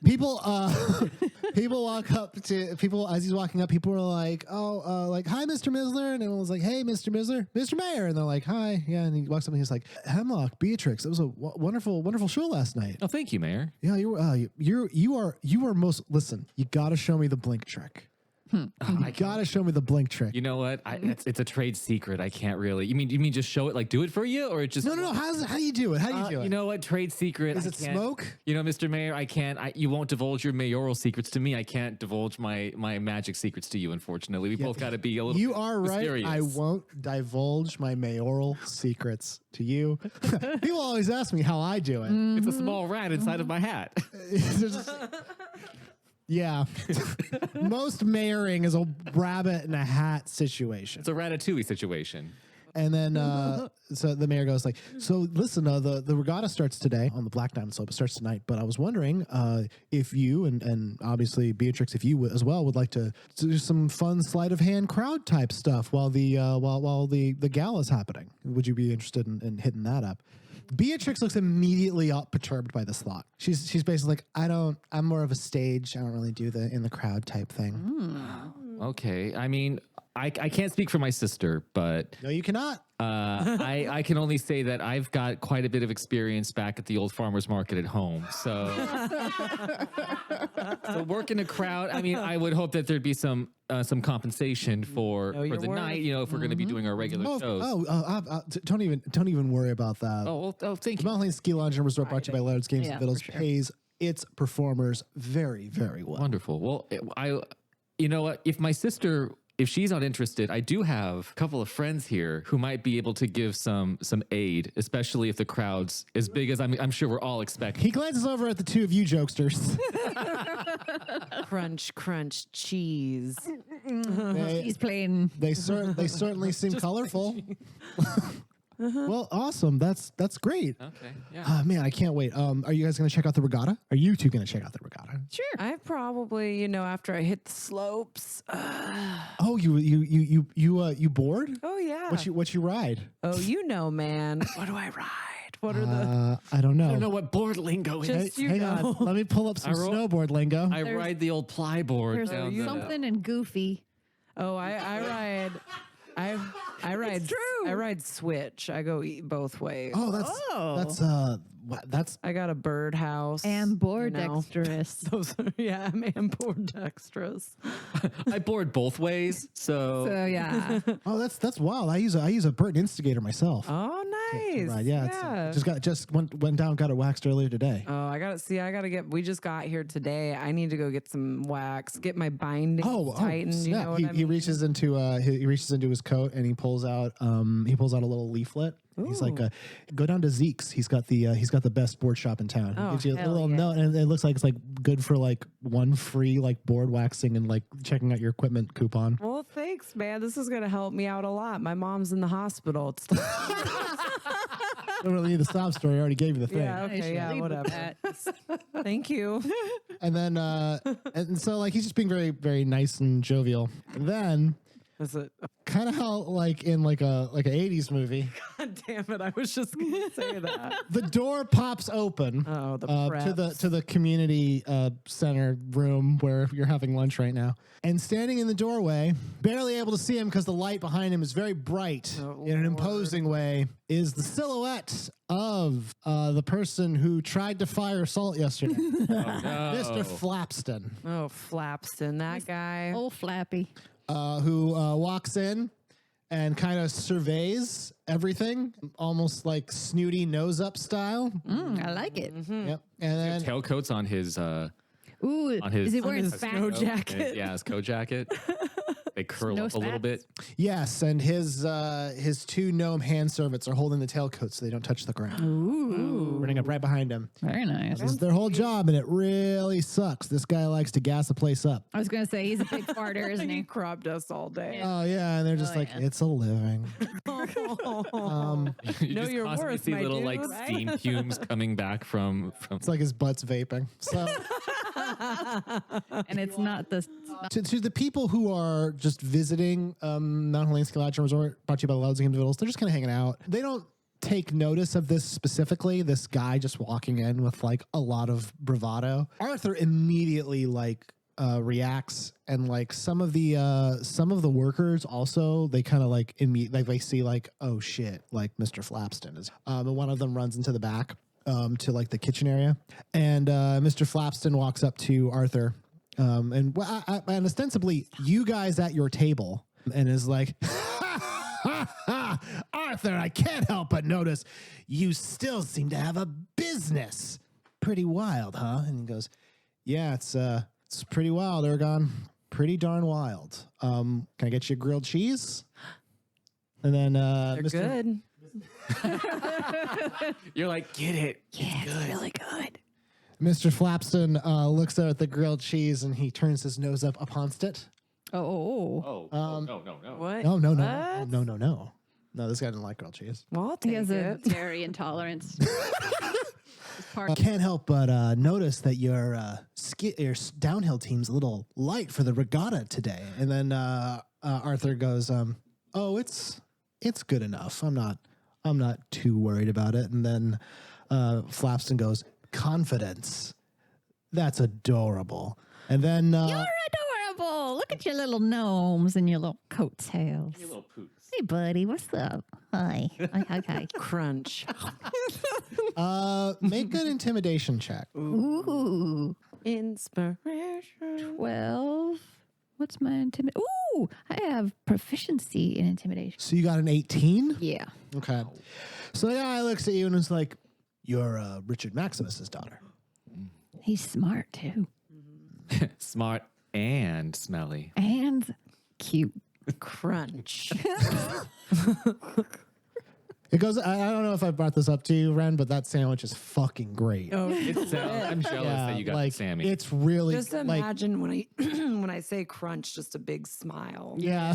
People walk up to people as he's walking up. People are like, like, hi, Mr. Misler. And everyone's like, hey, Mr. Misler, Mr. Mayor. And they're like, hi. Yeah. And he walks up and he's like, Hemlock, Beatrix. It was a wonderful, wonderful show last night. Oh, thank you, Mayor. Yeah. You are most, listen, you got to show me the blink trick. You got to show me the blink trick. You know what? It's a trade secret. I can't really. You mean just show it, like do it for you, or it just No. How do you do it? How do you do it? You know what? Trade secret. Is I it can't- smoke? You know, Mr. Mayor, I can't. You won't divulge your mayoral secrets to me. I can't divulge my magic secrets to you. Unfortunately, we both got to be a little. You are right. mysterious. I won't divulge my mayoral secrets to you. People always ask me how I do it. It's a small rat inside of my hat. Yeah. Most mayoring is a rabbit in a hat situation. It's a ratatouille situation. And then so the mayor goes like, so listen, the regatta starts today on the Black Diamond Slope. It starts tonight. But I was wondering if you and obviously Beatrix, if you as well would like to do some fun sleight of hand crowd type stuff while the gala's happening. Would you be interested in hitting that up? Beatrix looks immediately perturbed by this thought. She's basically like, I'm more of a stage. I don't really do the in the crowd type thing. Okay. I mean, I can't speak for my sister, but No, you cannot. I can only say that I've got quite a bit of experience back at the old farmer's market at home. So, so working a crowd, I mean, I would hope that there'd be some compensation for your the worth. night, if we're going to be doing our regular shows. Don't even worry about that. Oh, thank The you. Mount Helene Ski Lodge and Resort brought to you by Leller's Games Yeah, and Fiddles for sure. pays its performers very, very well. Wonderful. Well, you know what? If she's not interested, I do have a couple of friends here who might be able to give some aid, especially if the crowd's as big as I'm sure we're all expecting. He glances over at the two of you jokesters. Crunch, crunch, cheese. He's playing. They certainly seem colorful. Well, awesome. That's great. Okay. Yeah. Man, I can't wait. Are you guys going to check out the regatta? Are you two going to check out the regatta? Sure. I probably, after I hit the slopes. Oh, you bored? Oh yeah. What you ride? Oh, man. What do I ride? What are the? I don't know. I don't know what board lingo is. Just you Hang know. on. Let me pull up some snowboard lingo. I ride the old ply board. There's down something and goofy. Oh, I ride. I ride. I ride switch. I go both ways. Oh, that's I got a birdhouse. Ambidextrous. Those are, yeah, I'm ambidextrous. I board both ways, so So yeah. oh, that's wild. I use a Burton Instigator myself. Oh, nice. Right, yeah. Just went down, got it waxed earlier today. Oh, I gotta get. We just got here today. I need to go get some wax. Get my binding tightened. You snap. know what I He mean? reaches into his coat and he pulls out a little leaflet. He's like, go down to Zeke's. He's got the best board shop in town. He Oh, gives you a hell little yeah. note, and it looks like it's like good for like one free like board waxing and like checking out your equipment coupon. Well, thanks, man. This is gonna help me out a lot. My mom's in the hospital. It's Don't really need the sob story. I already gave you the thing. yeah, okay, yeah, Lead with whatever. that. Thank you. And then and so like he's just being very, very nice and jovial. And then Is it? kind of how like in like a 80s movie, God damn it! I was just gonna say that. the door pops open. Oh, the to the community center room where you're having lunch right now, and standing in the doorway, barely able to see him because the light behind him is very bright in an imposing way, is the silhouette of the person who tried to fire Salt yesterday, Mr. Flapston, Oh, Flapston, that guy. Old Flappy. who walks in and kind of surveys everything, almost like snooty nose up style. I like it. Yep. And then Tailcoats on his Ooh, on his is he wearing his fat? snow jacket. Yeah, his coat jacket. They curl Snow up a little spats. bit. yes, and his two gnome hand servants are holding the tailcoat so they don't touch the ground. Ooh, Running up right behind him. very nice. This is their whole job, and it really sucks. This guy likes to gas the place up. I was gonna say he's a big farter, isn't He he? crop dust all day. Oh yeah, and they're just like, yeah. it's a living. You Know just your constantly worth, see my little dude, like right? steam fumes coming back from. It's like his butt's vaping. So And it's not the. to the people who are just visiting Mount Helene Ski Resort, brought to you by the Louds and Vittles, they're just kind of hanging out. They don't take notice of this specifically. This guy just walking in with like a lot of bravado. Arthur immediately like reacts, and like some of the workers also, they kind of like they see like, oh shit, like Mr. Flapston is and one of them runs into the back to like the kitchen area, and Mr. Flapston walks up to Arthur and ostensibly you guys at your table, and is like, Arthur, I can't help but notice you still seem to have a business. Pretty wild, huh? And he goes, yeah, it's pretty wild, Ergon. Pretty darn wild. Can I get you a grilled cheese? And then They're Mr. good. You're like, get it. Yeah, it's really good. Mr. Flapston looks at the grilled cheese, and he turns his nose up upon it. Oh, no. What? No, no, no, What? no, no, no. No, this guy didn't like grilled cheese. Well, I'll He take has a it. dairy intolerance. It's part- Can't help but notice that your downhill team's a little light for the regatta today. And then Arthur goes, "Oh, it's good enough. I'm not too worried about it." And then Flapston goes, "Confidence. That's adorable." And then You're adorable. Look at your little gnomes and your little coattails. Little poops. Hey, buddy, what's up? Hi. Okay. Crunch. make an intimidation check. Ooh, Inspiration. 12. What's my intimidation? Ooh, I have proficiency in intimidation. So you got an 18? Yeah. Okay. So the guy looks at you and is like, "You're Richard Maximus's daughter." He's smart too. Smart and smelly. And cute. Crunch. It goes. I don't know if I brought this up to you, Wren, but that sandwich is fucking great. Oh, I'm jealous that you got like Sammy. it's really just like imagine when I when I say crunch, just a big smile. yeah.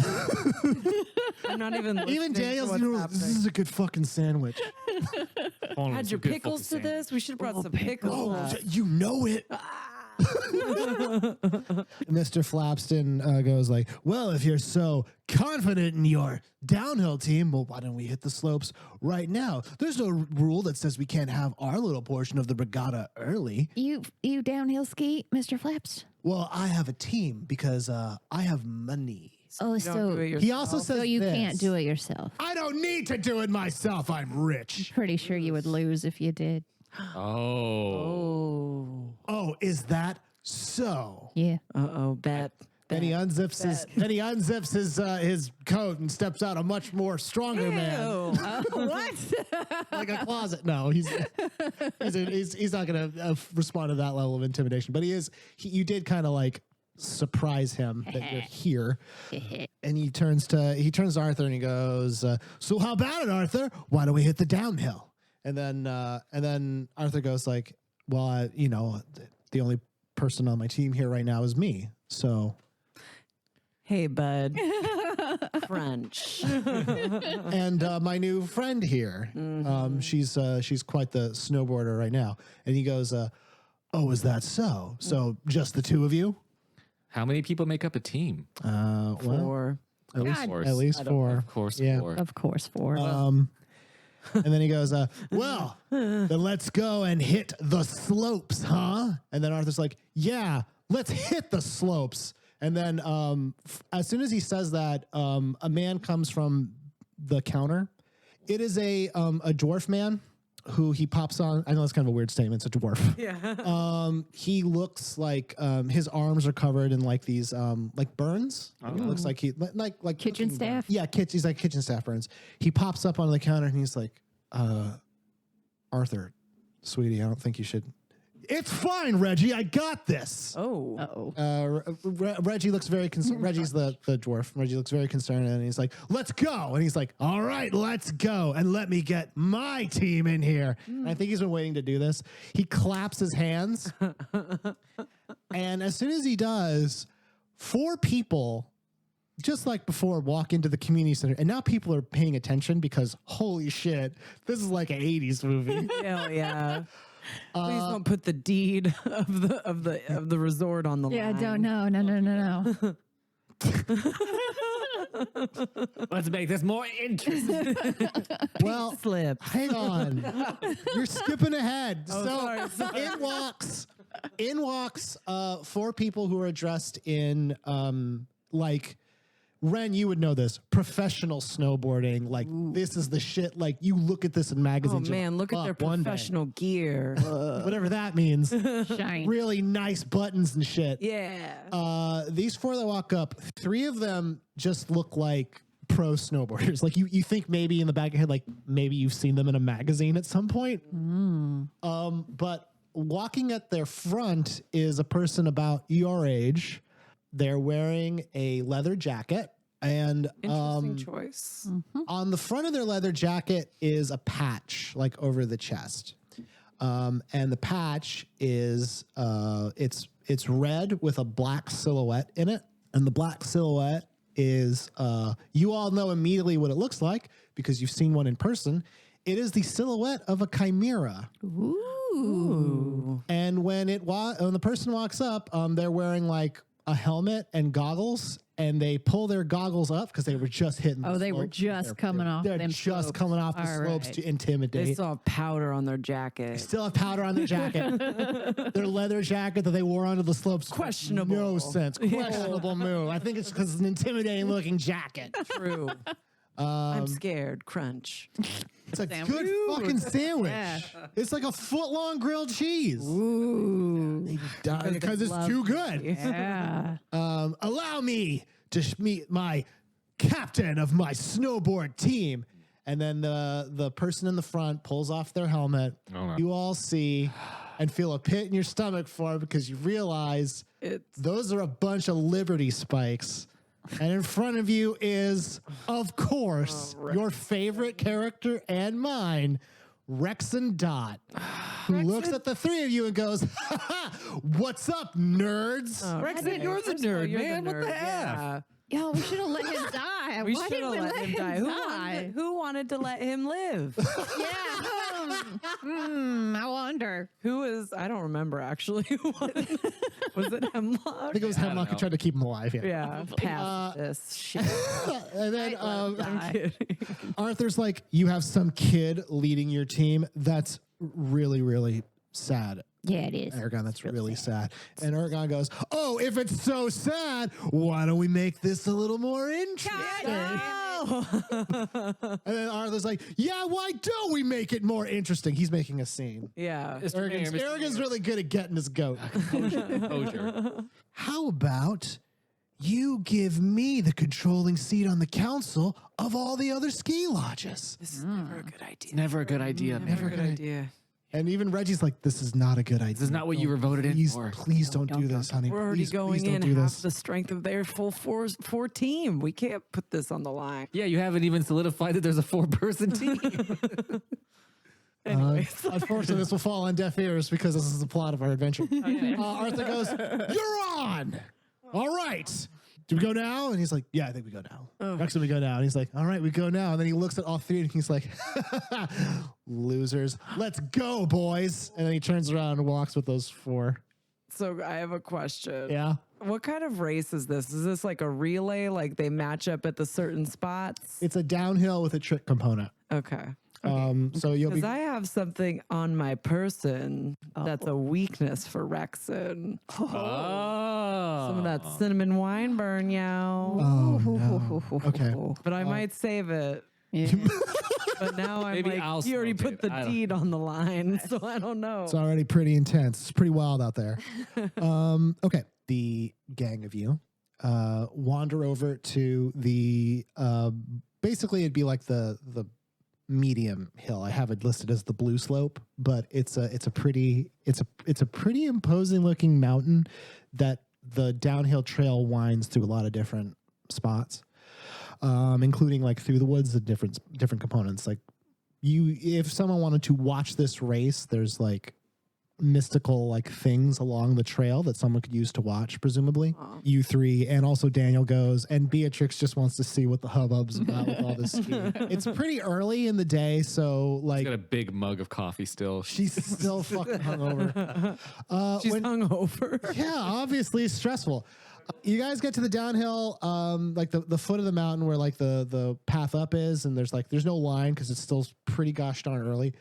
I'm not even listening Even to Daniel's, what's this happening. is a good fucking sandwich. Add your pickles to this. We should have brought some pickles. Oh, you know it. Mr. Flapston goes like, "Well, if you're so confident in your downhill team, well, why don't we hit the slopes right now? There's no rule that says we can't have our little portion of the regatta early." You downhill ski, Mr. Flaps? Well, I have a team because I have money. Oh, You don't do it He yourself. also says so you this, can't do it yourself. "I don't need to do it myself. I'm rich." Pretty sure you would lose if you did. Oh. Oh, is that so? Yeah. Uh-oh, bet. Then he unzips his coat and steps out a much more stronger man, What? like a closet. No, he's not going to respond to that level of intimidation, but you did kind of like surprise him that you're here. And he turns to Arthur and he goes, "So how about it, Arthur? Why don't we hit the downhill?" And then Arthur goes like, "Well, the only person on my team here right now is me. So." Hey, bud. Crunch. And my new friend here, she's quite the snowboarder right now. And he goes, "Oh, is that so? So just the two of you?" How many people make up a team? Well, Four. at least, course. at least four. Of course, Yeah. four. Of course, 4. And then he goes, "Well, then let's go and hit the slopes, huh?" And then Arthur's like, "Yeah, let's hit the slopes." And then as soon as he says that, a man comes from the counter. It is a dwarf man who he pops on. I know it's kind of a weird statement. It's a dwarf. Yeah. He looks like his arms are covered in like these like burns. It looks like he like Kitchen cooking staff? burns. Yeah, he's like kitchen staff burns. He pops up on the counter and he's like, Arthur, sweetie, I don't think you should. It's fine, Reggie. I got this. Oh. Reggie looks very concerned. Reggie's the dwarf. Reggie looks very concerned, and he's like, "Let's go!" And he's like, "All right, let's go, and let me get my team in here." And I think he's been waiting to do this. He claps his hands, and as soon as he does, 4 people, just like before, walk into the community center, and now people are paying attention because holy shit, this is like an 80s movie. Hell yeah. Please don't put the deed of the resort on the line. Yeah, don't know. No. Let's make this more interesting. Well, Slip. hang on, you're skipping ahead. sorry. In walks 4 people who are dressed in like Wren, you would know this. Professional snowboarding. Like, this is the shit. Like, you look at this in Oh magazines. man, look at their professional gear. Whatever that means. Shine. Really nice buttons and shit. Yeah. These 4 that walk up, 3 of them just look like pro snowboarders. Like, you think maybe in the back of your head, like, maybe you've seen them in a magazine at some point. But walking at their front is a person about your age. They're wearing a leather jacket, and Interesting choice. on the front of their leather jacket is a patch, like over the chest. And the patch is it's red with a black silhouette in it, and the black silhouette is you all know immediately what it looks like because you've seen one in person. It is the silhouette of a chimera. Ooh. And when the person walks up, they're wearing like a helmet and goggles, and they pull their goggles up because they were just hitting. Oh, the they were slopes. just coming off They're them just slopes. coming off the All slopes right. to intimidate. They still have powder on their jacket. Still have powder on their jacket. Their leather jacket that they wore onto the slopes. Questionable. No sense. Questionable move. I think it's because it's an intimidating looking jacket. True. I'm scared. Crunch. It's a Sandwich. good fucking sandwich. Yeah. It's like a foot-long grilled cheese. Ooh. Because it's too good. Yeah. Allow me to meet my captain of my snowboard team. And then the person in the front pulls off their helmet. Oh, no. You all see and feel a pit in your stomach for it because you realize those are a bunch of Liberty spikes. And in front of you is, of course, your favorite character and mine, Rexon Dot, who looks at the 3 of you and goes, "Ha ha, what's up, nerds?" Rexon, you're the nerd, man. What the F? Yeah. Yo, we should have let him die. We Why should did have we let him die. Who wanted to let him live? Yeah. I wonder. Who is? I don't remember actually. Who wanted, was it Hemlock? I think it was Hemlock who tried to keep him alive. Yeah. Yeah, pass this shit. And then I'm kidding. Arthur's like, "You have some kid leading your team. That's really, really sad." Yeah, it is. Aragon, that's really sad. And Aragon goes, "Oh, if it's so sad, why don't we make this a little more interesting?" And then Arthur's like, "Yeah, why don't we make it more interesting?" He's making a scene. Yeah. Aragon's really good at getting his goat. Composure. How about you give me the controlling seat on the council of all the other ski lodges? This is never a good idea. Never a good idea, man. Never a good idea. And even Reggie's like, "This is not a good idea. This is not what you were voted in Please, for. please don't do this, honey. We're already Please, going please don't in do half this." the strength of their full four team. We can't put this on the line. Yeah, you haven't even solidified that there's a 4-person team. Unfortunately, this will fall on deaf ears because this is the plot of our adventure. Arthur goes, "You're on. All right. Do we go now?" And he's like, "Yeah, I think we go now." Actually, we go now. And he's like, "All right, we go now." And then he looks at all 3 and he's like, "Losers. Let's go, boys." And then he turns around and walks with those 4. So I have a question. Yeah. What kind of race is this? Is this like a relay? Like they match up at the certain spots? It's a downhill with a trick component. Okay. So you'll be. Because I have something on my person that's a weakness for Rexon. Oh. Some of that cinnamon wine burn, yo. Oh, no. Okay. But I might save it. Yeah. But now I'm Maybe like, I'll you already smoke put it. the I don't- deed on the line, so I don't know. It's already pretty intense. It's pretty wild out there. Okay. The gang of you wander over to the basically it'd be like the medium hill. I have it listed as the blue slope, but it's a pretty imposing looking mountain that the downhill trail winds through a lot of different spots, including like through the woods, the different components. Like if someone wanted to watch this race, there's like mystical like things along the trail that someone could use to watch, presumably. You three and also Daniel goes, and Beatrix just wants to see what the hubbub's about with all this skiing. It's pretty early in the day, so He's like got a big mug of coffee still. she's still fucking hungover. She's hungover. Yeah, obviously stressful. You guys get to the downhill, like the foot of the mountain where like the path up is, and there's no line because it's still pretty gosh darn early.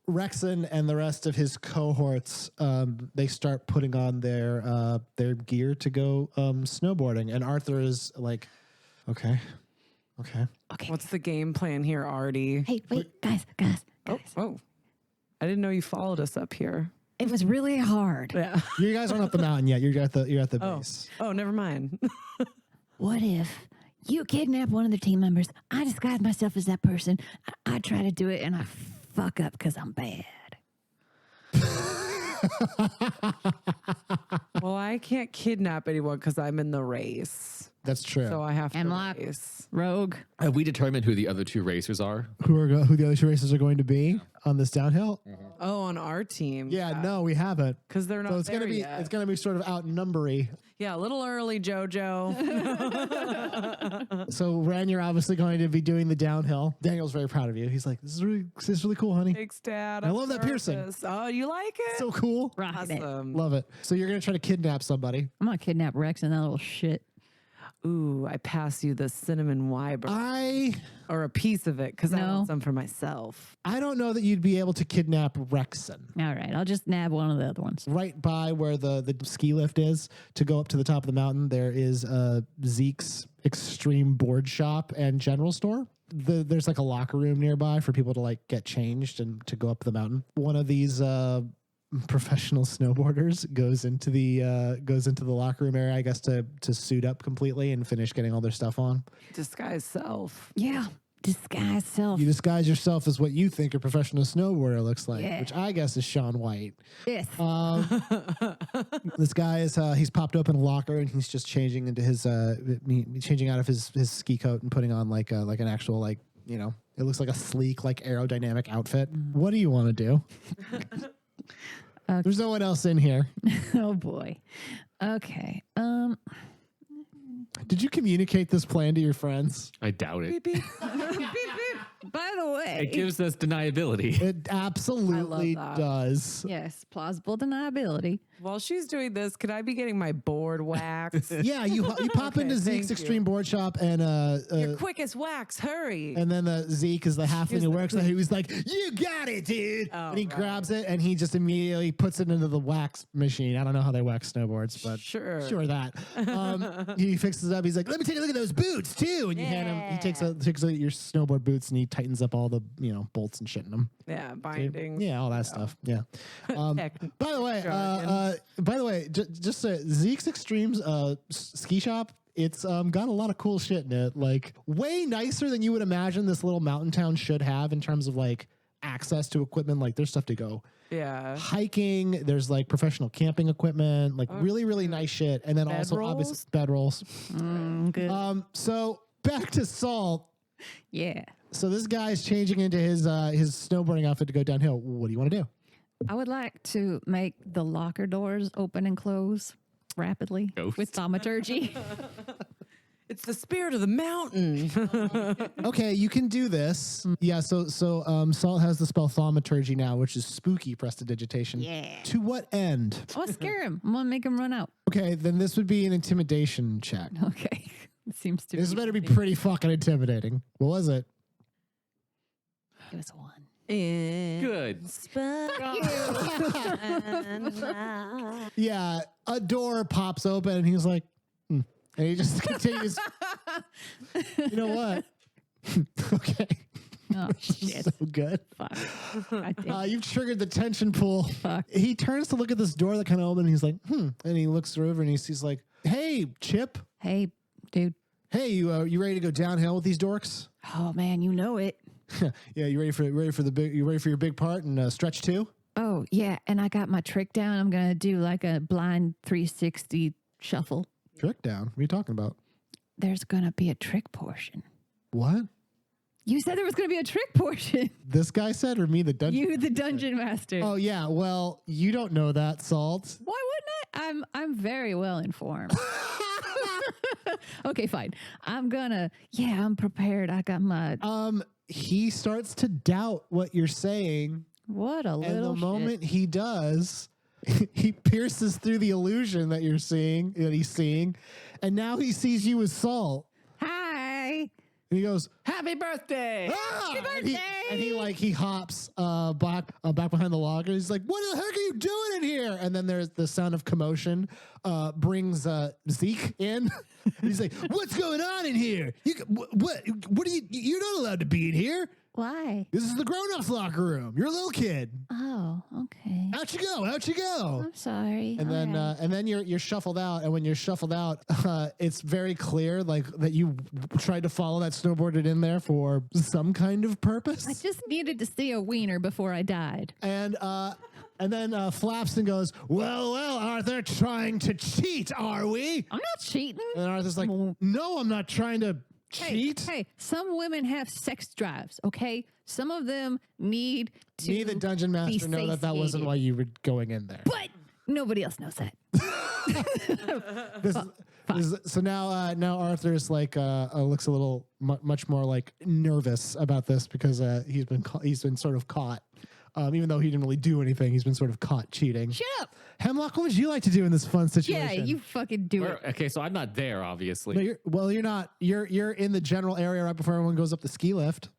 Rexon and the rest of his cohorts, they start putting on their gear to go snowboarding, and Arthur is like, okay. What's the game plan here, Artie? Hey, wait, guys. Oh, I didn't know you followed us up here. It was really hard. Yeah. You guys aren't up the mountain yet. You're at the base. Oh, never mind. What if you kidnap one of the team members? I disguise myself as that person. I try to do it and I fuck up because I'm bad. Well, I can't kidnap anyone because I'm in the race. That's true. So I have to Hemlock. race. Rogue. Have we determined who the other two racers are? who the other two races are going to be on this downhill? Oh, on our team. Yeah, no, we haven't. Because they're not So it's there gonna be yet. it's gonna be sort of outnumbery. Yeah, a little early, JoJo. So Wren, you're obviously going to be doing the downhill. Daniel's very proud of you. He's like, this is really cool, honey. Thanks, Dad. I I'm love that piercing. nervous. Oh, you like it? So cool. Rocking it. Awesome. Love it. So you're gonna try to kidnap somebody. I'm going to kidnap Rex and that little shit. Ooh, I pass you the cinnamon wyvern I or a piece of it because I No. want some for myself. don't know that you'd be able to kidnap Rexon. All right, I'll just nab one of the other ones. Right by where the ski lift is to go up to the top of the mountain, there is Zeke's Extreme Board Shop and General Store. There's like a locker room nearby for people to like get changed and to go up the mountain. One of these professional snowboarders goes into the locker room area, I guess, to suit up completely and finish getting all their stuff on. Disguise self. Yeah, disguise self. You disguise yourself as what you think a professional snowboarder looks like, Yeah. which I guess is Shaun White. Yes. This guy is he's popped open a locker and he's just changing into his changing out of his ski coat and putting on like an actual it looks like a sleek like aerodynamic outfit. What do you want to do? There's no one else in here. Oh boy. Okay. Did you communicate this plan to your friends? I doubt it. Beep, beep. Beep, beep. By the way, It gives us deniability. It absolutely that. does. yes, plausible deniability. While she's doing this, could I be getting my board waxed? Yeah, you pop into Zeke's thank Extreme you. Board Shop and Your quickest wax, hurry. and then Zeke is the halfling Here's who the works there. He was like, "You got it, dude!" Oh, and he right. grabs it and he just immediately puts it into the wax machine. I don't know how they wax snowboards, but Sure. that. He fixes it up. He's like, "Let me take a look at those boots too." And you hand him. He takes a look at your snowboard boots and he tightens up all the bolts and shit in them. Yeah, binding. Yeah, all that stuff. Yeah. Tech- By the way, just Zeke's Extremes ski shop. It's got a lot of cool shit in it. Like way nicer than you would imagine this little mountain town should have in terms of like access to equipment. Like there's stuff to go Yeah. hiking. There's like professional camping equipment. Like really nice shit. And then Bed also rolls? obviously bed rolls. Good. So back to Salt. Yeah. So this guy's changing into his snowboarding outfit to go downhill. What do you want to do? I would like to make the locker doors open and close rapidly Ghost. with thaumaturgy. It's the spirit of the mountain. Okay, you can do this. Yeah, so Salt has the spell Thaumaturgy now, which is spooky prestidigitation. Yeah. To what end? I want to scare him. I'm going to make him run out. Okay, then this would be an intimidation check. Okay. It seems to This be. better be pretty fucking intimidating. What was it? It was 1. Good. Yeah, a door pops open and he's like, and he just continues. You know what? Okay. Oh, shit. So good. Fuck. God damn. You've triggered the tension pool. Fuck. He turns to look at this door that kind of opened. And he's like, and he looks over and he sees like, hey, Chip. Hey, dude. Hey, you ready to go downhill with these dorks? Oh, man, you know it. Yeah, you ready for your big part and stretch 2? Oh, yeah. And I got my trick down. I'm going to do like a blind 360 shuffle. Trick down? What are you talking about? There's going to be a trick portion. What? You said there was going to be a trick portion. This guy said, or me, the dungeon? You, the dungeon master. Oh yeah. Well, you don't know that, Salt. Why wouldn't I? I'm very well informed. Okay, fine. I'm prepared. I got my. He starts to doubt what you're saying, What a and little the shit. moment he does, he pierces through the illusion that he's seeing, and now he sees you as Salt, Hi. and he goes, Happy birthday! "Ah!" birthday! And he hops back behind the log, and he's like, "What the heck are you doing in here?" And then there's the sound of commotion. Brings Zeke in. He's like, "What's going on in here? What are you? You're not allowed to be in here. Why? This is the grown-ups locker room. You're a little kid. Oh, okay. Out you go. Out you go." I'm sorry. And then All right. and then you're shuffled out. And when you're shuffled out, it's very clear like that you tried to follow that snowboarded in there for some kind of purpose. I just needed to see a wiener before I died. And then flaps and goes, well, Arthur, trying to cheat, are we? I'm not cheating. And Arthur's like, no, I'm not trying to cheat. Hey, some women have sex drives, okay? Some of them need to Me, the dungeon master, know that wasn't satiated. why you were going in there. But nobody else knows that. So now Arthur's like looks a little much more like nervous about this because he's been sort of caught. Even though he didn't really do anything, he's been sort of caught cheating. Shut up. Hemlock, what would you like to do in this fun Yeah, situation? you fucking do it. Okay, so I'm not there, obviously. No, you're not. You're in the general area right before everyone goes up the ski lift.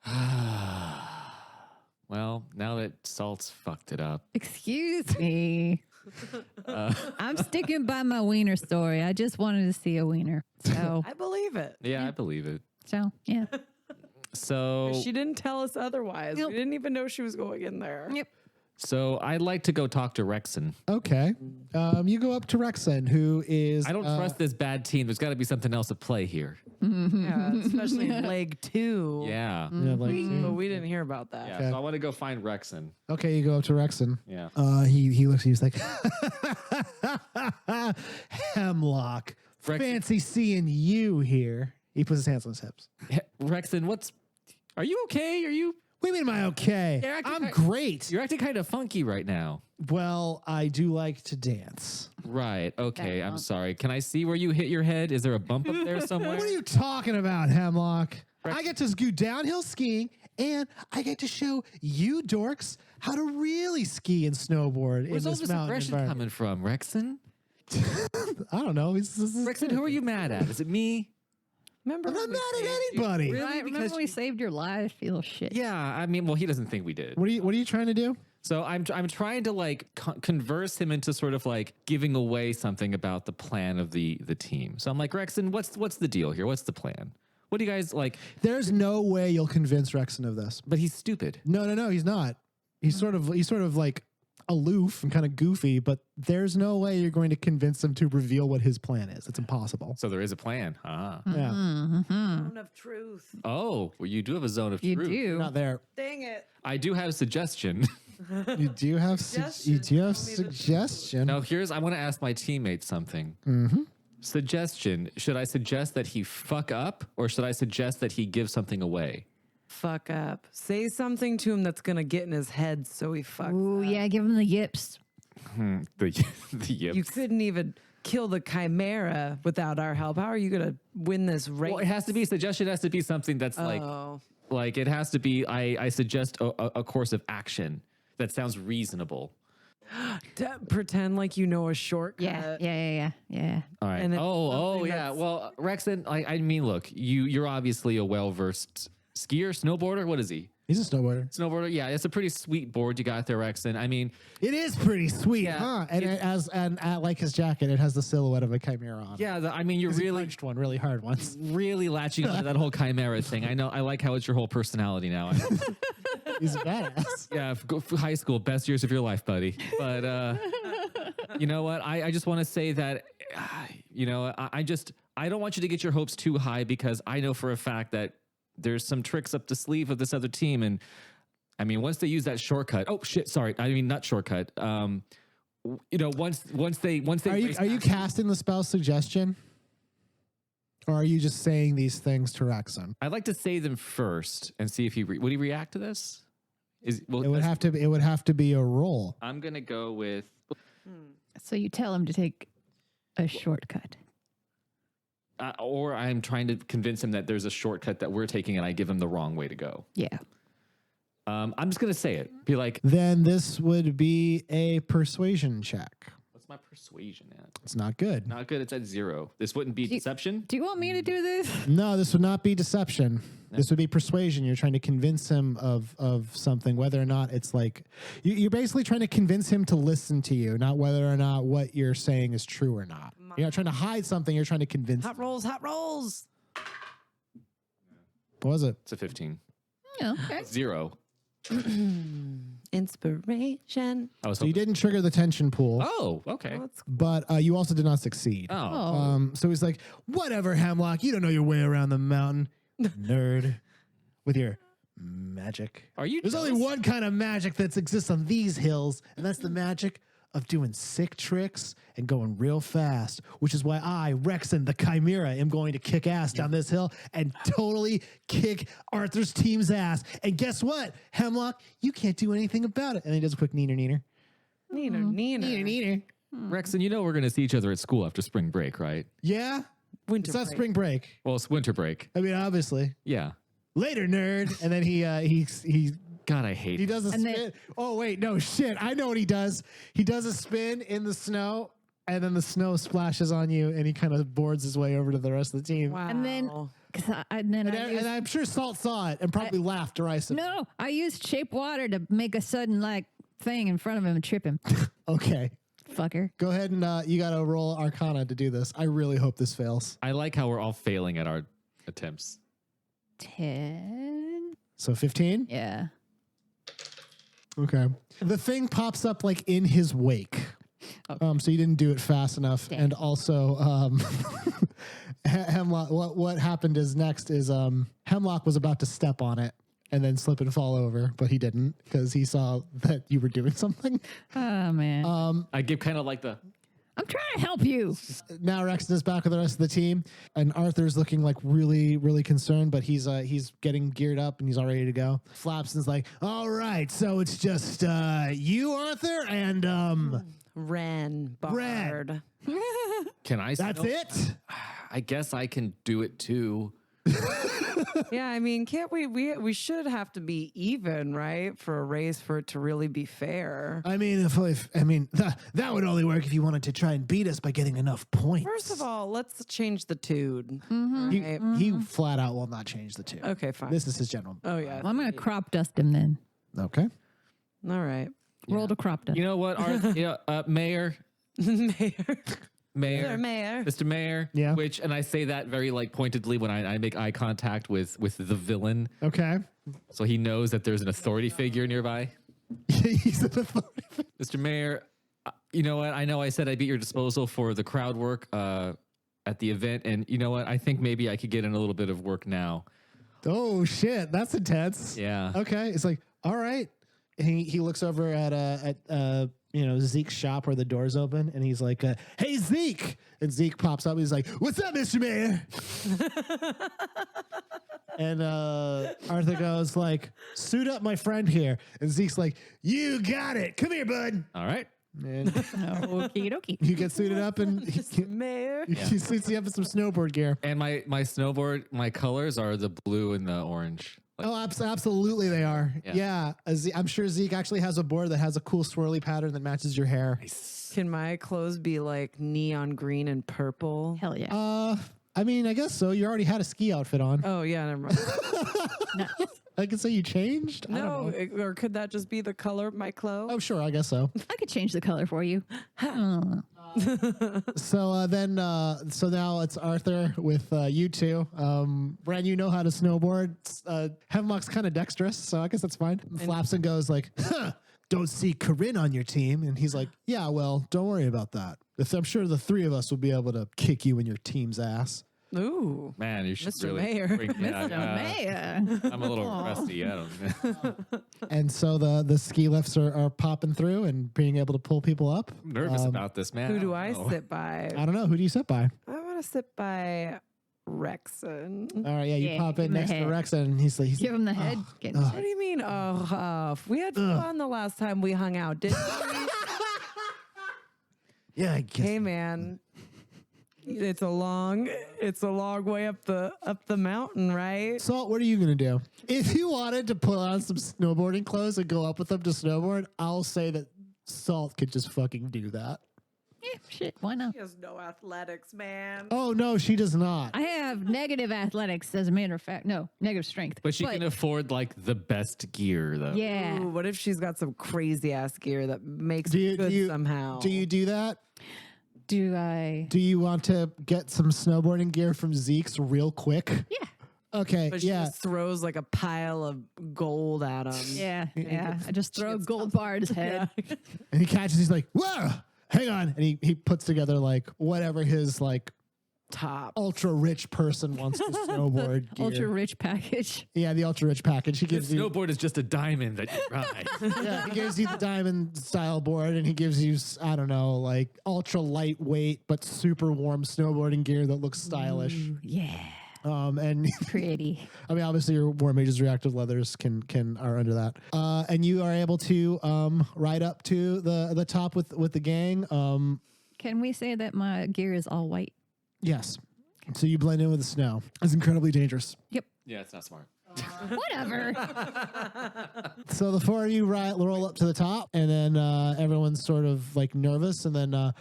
Well, now that Salt's fucked it up. Excuse me. I'm sticking by my wiener story. I just wanted to see a wiener. So, I believe it. Yeah, I believe it. yeah. So, She didn't tell us otherwise. Nope. We didn't even know she was going in there. Yep. so I'd like to go talk to Rexon. Okay. You go up to Rexon, who is. I don't trust this bad team. There's got to be something else at play here. Yeah, especially in leg 2. Yeah. Yeah, like, But we didn't hear about that. Yeah. Okay. So I want to go find Rexon. okay, you go up to Rexon. Yeah. He looks. He's like, Hemlock. Rexon. Fancy seeing you here. He puts his hands on his hips. Rexon, are you okay? What do you mean, am I okay? You're acting I'm like- great. You're acting kind of funky right now. Well, I do like to dance. Right. Okay. I'm bump. sorry. Can I see where you hit your head? Is there a bump up there somewhere? What are you talking about, Hemlock? I get to go downhill skiing, and I get to show you dorks how to really ski and snowboard Where's in all this this mountain aggression environment. coming from, Rexon? I don't know. Rexon, who are you mad at? Is it me? Remember I'm not when mad we at saved you? anybody. Really? Right, remember Because when we saved your life? You little shit. Yeah. I mean, well, he doesn't think we did. What are you trying to do? So I'm trying to like converse him into sort of like giving away something about the plan of the team. So I'm like, Rexon, what's the deal here? What's the plan? What do you guys like? There's no way you'll convince Rexon of this. But he's stupid. No, he's not. He's sort of like aloof and kind of goofy, but there's no way you're going to convince him to reveal what his plan is. It's impossible. So there is a plan. Ah. Yeah, Zone of truth. Oh, well, you do have a zone of You truth. do. not there. Dang it. I do have a suggestion. You do have Suggestion. suggestion. Now, I want to ask my teammates something. Suggestion. Should I suggest that he fuck up or should I suggest that he give something away? Fuck up. Say something to him that's going to get in his head so he fucks Ooh, up. yeah, give him the yips. The yips. You couldn't even kill the chimera without our help. How are you going to win this race? Well, it has to be suggestion. Has to be something that's Oh. like it has to be. I suggest a course of action that sounds reasonable. Pretend like you know a shortcut. Yeah. All right. And it's Oh something yeah. that's- Well, Rexon, I mean, look, you're obviously a well versed skier, snowboarder. What is he? He's a snowboarder. Snowboarder, yeah, it's a pretty sweet board you got there, Rexon. I mean, It is pretty sweet, Yeah, huh? And like his jacket, it has the silhouette of a chimera on. yeah, I mean, you're He really, punched one really hard once. really latching onto that whole chimera thing. I know. I like how it's your whole personality now. He's a badass. Yeah, go for high school, best years of your life, buddy. But you know what? I just want to say that, I don't want you to get your hopes too high, because I know for a fact that there's some tricks up the sleeve of this other team. And I mean, once they use that shortcut, oh shit, sorry. I mean, not shortcut. Once they Are you casting the spell suggestion? Or are you just saying these things to Rexon? I'd like to say them first and see if would he react to this? It would have to be a roll. I'm gonna go with. So you tell him to take a shortcut. Or I'm trying to convince him that there's a shortcut that we're taking, and I give him the wrong way to go. Yeah. I'm just gonna say it. Be like, Then this would be a persuasion check. what's my persuasion at? It's not good. Not good. It's at 0. This wouldn't be deception. Do you want me to do this? No, this would not be deception. This would be persuasion. You're trying to convince him of something, whether or not it's like you're basically trying to convince him to listen to you, not whether or not what you're saying is true or not. You're not trying to hide something. You're trying to convince. Hot rolls, hot rolls. What was it? It's a 15. Yeah, okay. 0. Inspiration. I was So you hoping. didn't trigger the tension pool, Oh, okay. Let's but you also did not succeed. Oh. So he's like, whatever, Hemlock, you don't know your way around the mountain, nerd, with your magic. Are you? There's only jealous? one kind of magic that exists on these hills, and that's the magic of doing sick tricks and going real fast, which is why I, Rexon, the Chimera, am going to kick ass down this hill and totally kick Arthur's team's ass. And guess what, Hemlock? You can't do anything about it. And he does a quick neener, neener. Neener. Rexon, you know we're going to see each other at school after spring break, right? Yeah? Winter It's not break. spring break. Well, it's winter break. I mean, obviously. Yeah. Later, nerd. And then he God, I hate He it. does a And spin. then- Oh, wait, no, shit. I know what he does. He does a spin in the snow, and then the snow splashes on you, and he kind of boards his way over to the rest of the team. Wow. And then, And I'm sure Salt saw it and probably laughed derisively. no, I used shape water to make a sudden like thing in front of him and trip him. Okay. Fucker. Go ahead and you got to roll Arcana to do this. I really hope this fails. I like how we're all failing at our attempts. 10. So 15? Yeah. Okay. The thing pops up like in his wake. So you didn't do it fast enough. Dang. And also, Hemlock, what happened is next is Hemlock was about to step on it and then slip and fall over, but he didn't because he saw that you were doing something. Oh, man. I give kind of like the. I'm trying to help you. Now Rexon is back with the rest of the team, and Arthur's looking like really, really concerned, but he's getting geared up and he's all ready to go. Flapson's like, all right, so it's just you, Arthur, and Wren. Bard. Can I? that's it. I guess I can do it too. Yeah, I mean, can't we should have to be even, right? For a race for it to really be fair. I mean, that would only work if you wanted to try and beat us by getting enough points. First of all, let's change the tude. he, Right? he flat out will not change the two. Okay, fine. This is his general. Oh yeah. Well, I'm going to crop dust him then. Okay. All right. Roll to crop dust. You know what, Mayor? Mayor. Mayor, Mr. Mayor. Yeah. And I say that very like pointedly when I make eye contact with the villain, Okay. so he knows that there's an authority figure nearby. He's an authority. Mr. Mayor, you know what? I know I said I'd be at your disposal for the crowd work at the event, and you know what? I think maybe I could get in a little bit of work now. Oh shit, that's intense. Yeah. Okay, it's like, all right. And he looks over at Zeke's shop where the door's open, and he's like, "Hey Zeke!" And Zeke pops up. He's like, "What's up, Mr. Mayor?" And Arthur goes like, "Suit up, my friend here." And Zeke's like, "You got it. Come here, bud." All right. And Okie dokie. you get suited up, and Mayor. he suits you up in some snowboard gear. And my snowboard, my colors are the blue and the orange. Oh, absolutely they are. Yeah. Yeah. I'm sure Zeke actually has a board that has a cool swirly pattern that matches your hair. Can my clothes be like neon green and purple? Hell yeah. I mean, I guess so. You already had a ski outfit on. Oh yeah, never mind. Nice. I could say you changed. I don't No, know. or could that just be the color of my clothes? Oh, sure. I guess so. I could change the color for you. Oh. So so now it's Arthur with you two. Wren, you know how to snowboard. Hemlock's kind of dexterous, so I guess that's fine. Flapson goes like, huh, don't see Corinne on your team. And he's like, yeah, well, don't worry about that. I'm sure the three of us will be able to kick you in your team's ass. Ooh. Man, you should Mr. really Mayor. Mayor. I'm a little rusty. I don't know. And so the ski lifts are popping through and being able to pull people up. I'm nervous about this, man. Who do I don't know. sit by? I don't know. Who do you sit by? I want to sit by Rexon. All right, yeah, you Yeah, pop give in him the next to head. Rex, and he's like, Give him the head. Get What do you mean? We had fun the last time we hung out, didn't we? yeah, I guess. Hey, man. It's a long way up the mountain, right? Salt, what are you gonna do? If you wanted to put on some snowboarding clothes and go up with them to snowboard, I'll say that Salt could just fucking do that. Yeah, shit, why not? He has no athletics, man. Oh no, she does not. I have negative athletics, as a matter of fact. No, negative strength. But she can afford like the best gear, though. Yeah. Ooh, what if she's got some crazy ass gear that makes Do it you, good do you somehow? do you do that? Do I? Do you want to get some snowboarding gear from Zeke's real quick? Yeah. Okay, But she yeah. just throws like a pile of gold at him. Yeah. Yeah. I just throw a gets gold bar at his head. And he catches. He's like, "Whoa, hang on!" And he puts together like whatever his like Top. ultra rich person wants to snowboard gear. Ultra rich package. Yeah, the ultra rich package. He The gives you. snowboard is just a diamond that you ride. Yeah, he gives you the diamond style board, and he gives you, I don't know, like ultra lightweight but super warm snowboarding gear that looks stylish. Yeah. And Pretty. I mean, obviously, your War Mage's reactive leathers are under that. And you are able to ride up to the top with the gang. Can we say that my gear is all white? Yes. So you blend in with the snow. It's incredibly dangerous. Yep. Yeah, it's not smart. Whatever. So the four of you roll up to the top, and then everyone's sort of like nervous, and then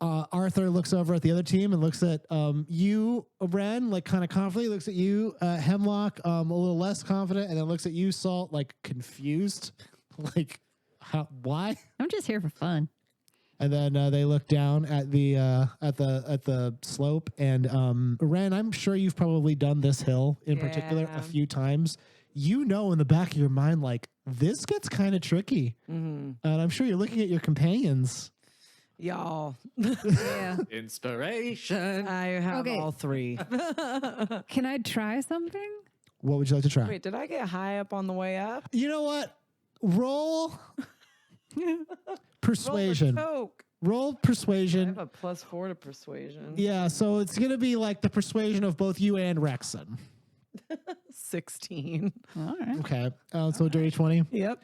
Arthur looks over at the other team and looks at you, Wren, like kind of confidently, looks at you, Hemlock, a little less confident, and then looks at you, Salt, like confused, like why? I'm just here for fun. And then they look down at the slope, and Wren, I'm sure you've probably done this hill in particular Yeah. a few times. You know, in the back of your mind, like this gets kind of tricky, and I'm sure you're looking at your companions. Y'all. Yeah. Inspiration. I have Okay. all three. Can I try something? What would you like to try? Wait, did I get high up on the way up? You know what? Roll persuasion. Roll I persuasion. have a +4 to persuasion. Yeah, so it's gonna be like the persuasion of both you and Rexon. 16. All right. Okay, so dirty 20. Yep.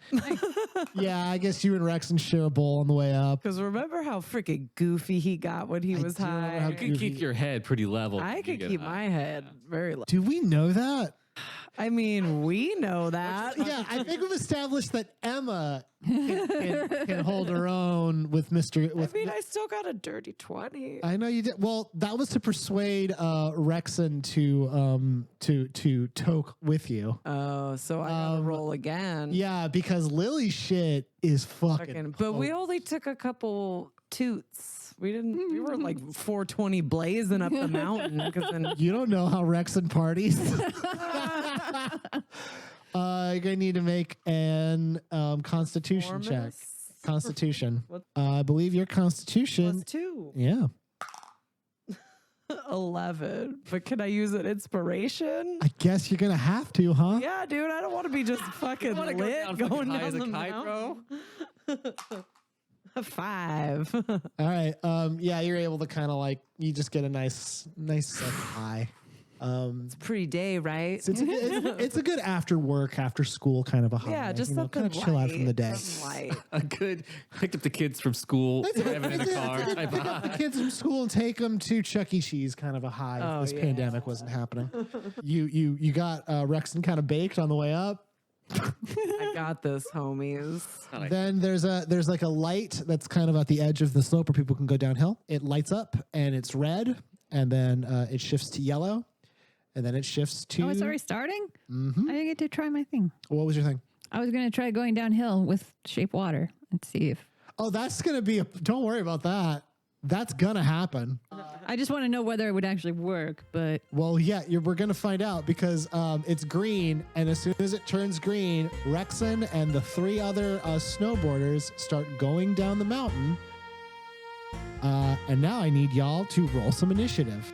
Yeah, I guess you and Rexon share a bowl on the way up. Because remember how freaking goofy he got when he I was do remember how high? You can keep your head pretty level. when I you could get keep high. my head very low. Do we know that? I mean, we know that. Yeah, I think we've established that Emma can hold her own with Mr. I With mean, I still got a dirty 20. I know you did. Well, that was to persuade Rexon to toke with you. Oh, so I gotta roll again. Yeah, because Lily's shit is fucking. But we only took a couple toots. We didn't. We were like 420 blazing up the mountain. Because then You don't know how Rexon parties. You're gonna need to make an Constitution check. Performance? Constitution. What? I believe your Constitution. +2. Yeah. 11. But can I use an inspiration? I guess you're gonna have to, huh? Yeah, dude. I don't want to be just fucking wanna go lit down fucking going high down as a the kite, mountain. A 5. All right. Yeah, you're able to kind of like you just get a nice high. Pretty day, right? It's a good after work, after school kind of a high. Yeah, just you know, something kind of chill out from the light, day. something light. A good picked up the kids from school, driving in a car. type Pick up the high. kids from school and take them to Chuck E. Cheese, kind of a high. If Oh, this yeah. pandemic wasn't happening. You got Rexon kind of baked on the way up. I got this, homies. Then there's like a light that's kind of at the edge of the slope where people can go downhill. It lights up and it's red, and then it shifts to yellow, and then it shifts to. Oh, it's already starting? Mhm. I didn't get to try my thing. What was your thing? I was going to try going downhill with shape water and see if. Oh, that's gonna be. Don't worry about that. That's gonna happen. I just want to know whether it would actually work, but. Well, yeah, we're gonna find out because it's green, and as soon as it turns green, Rexon and the 3 other snowboarders start going down the mountain. And now I need y'all to roll some initiative.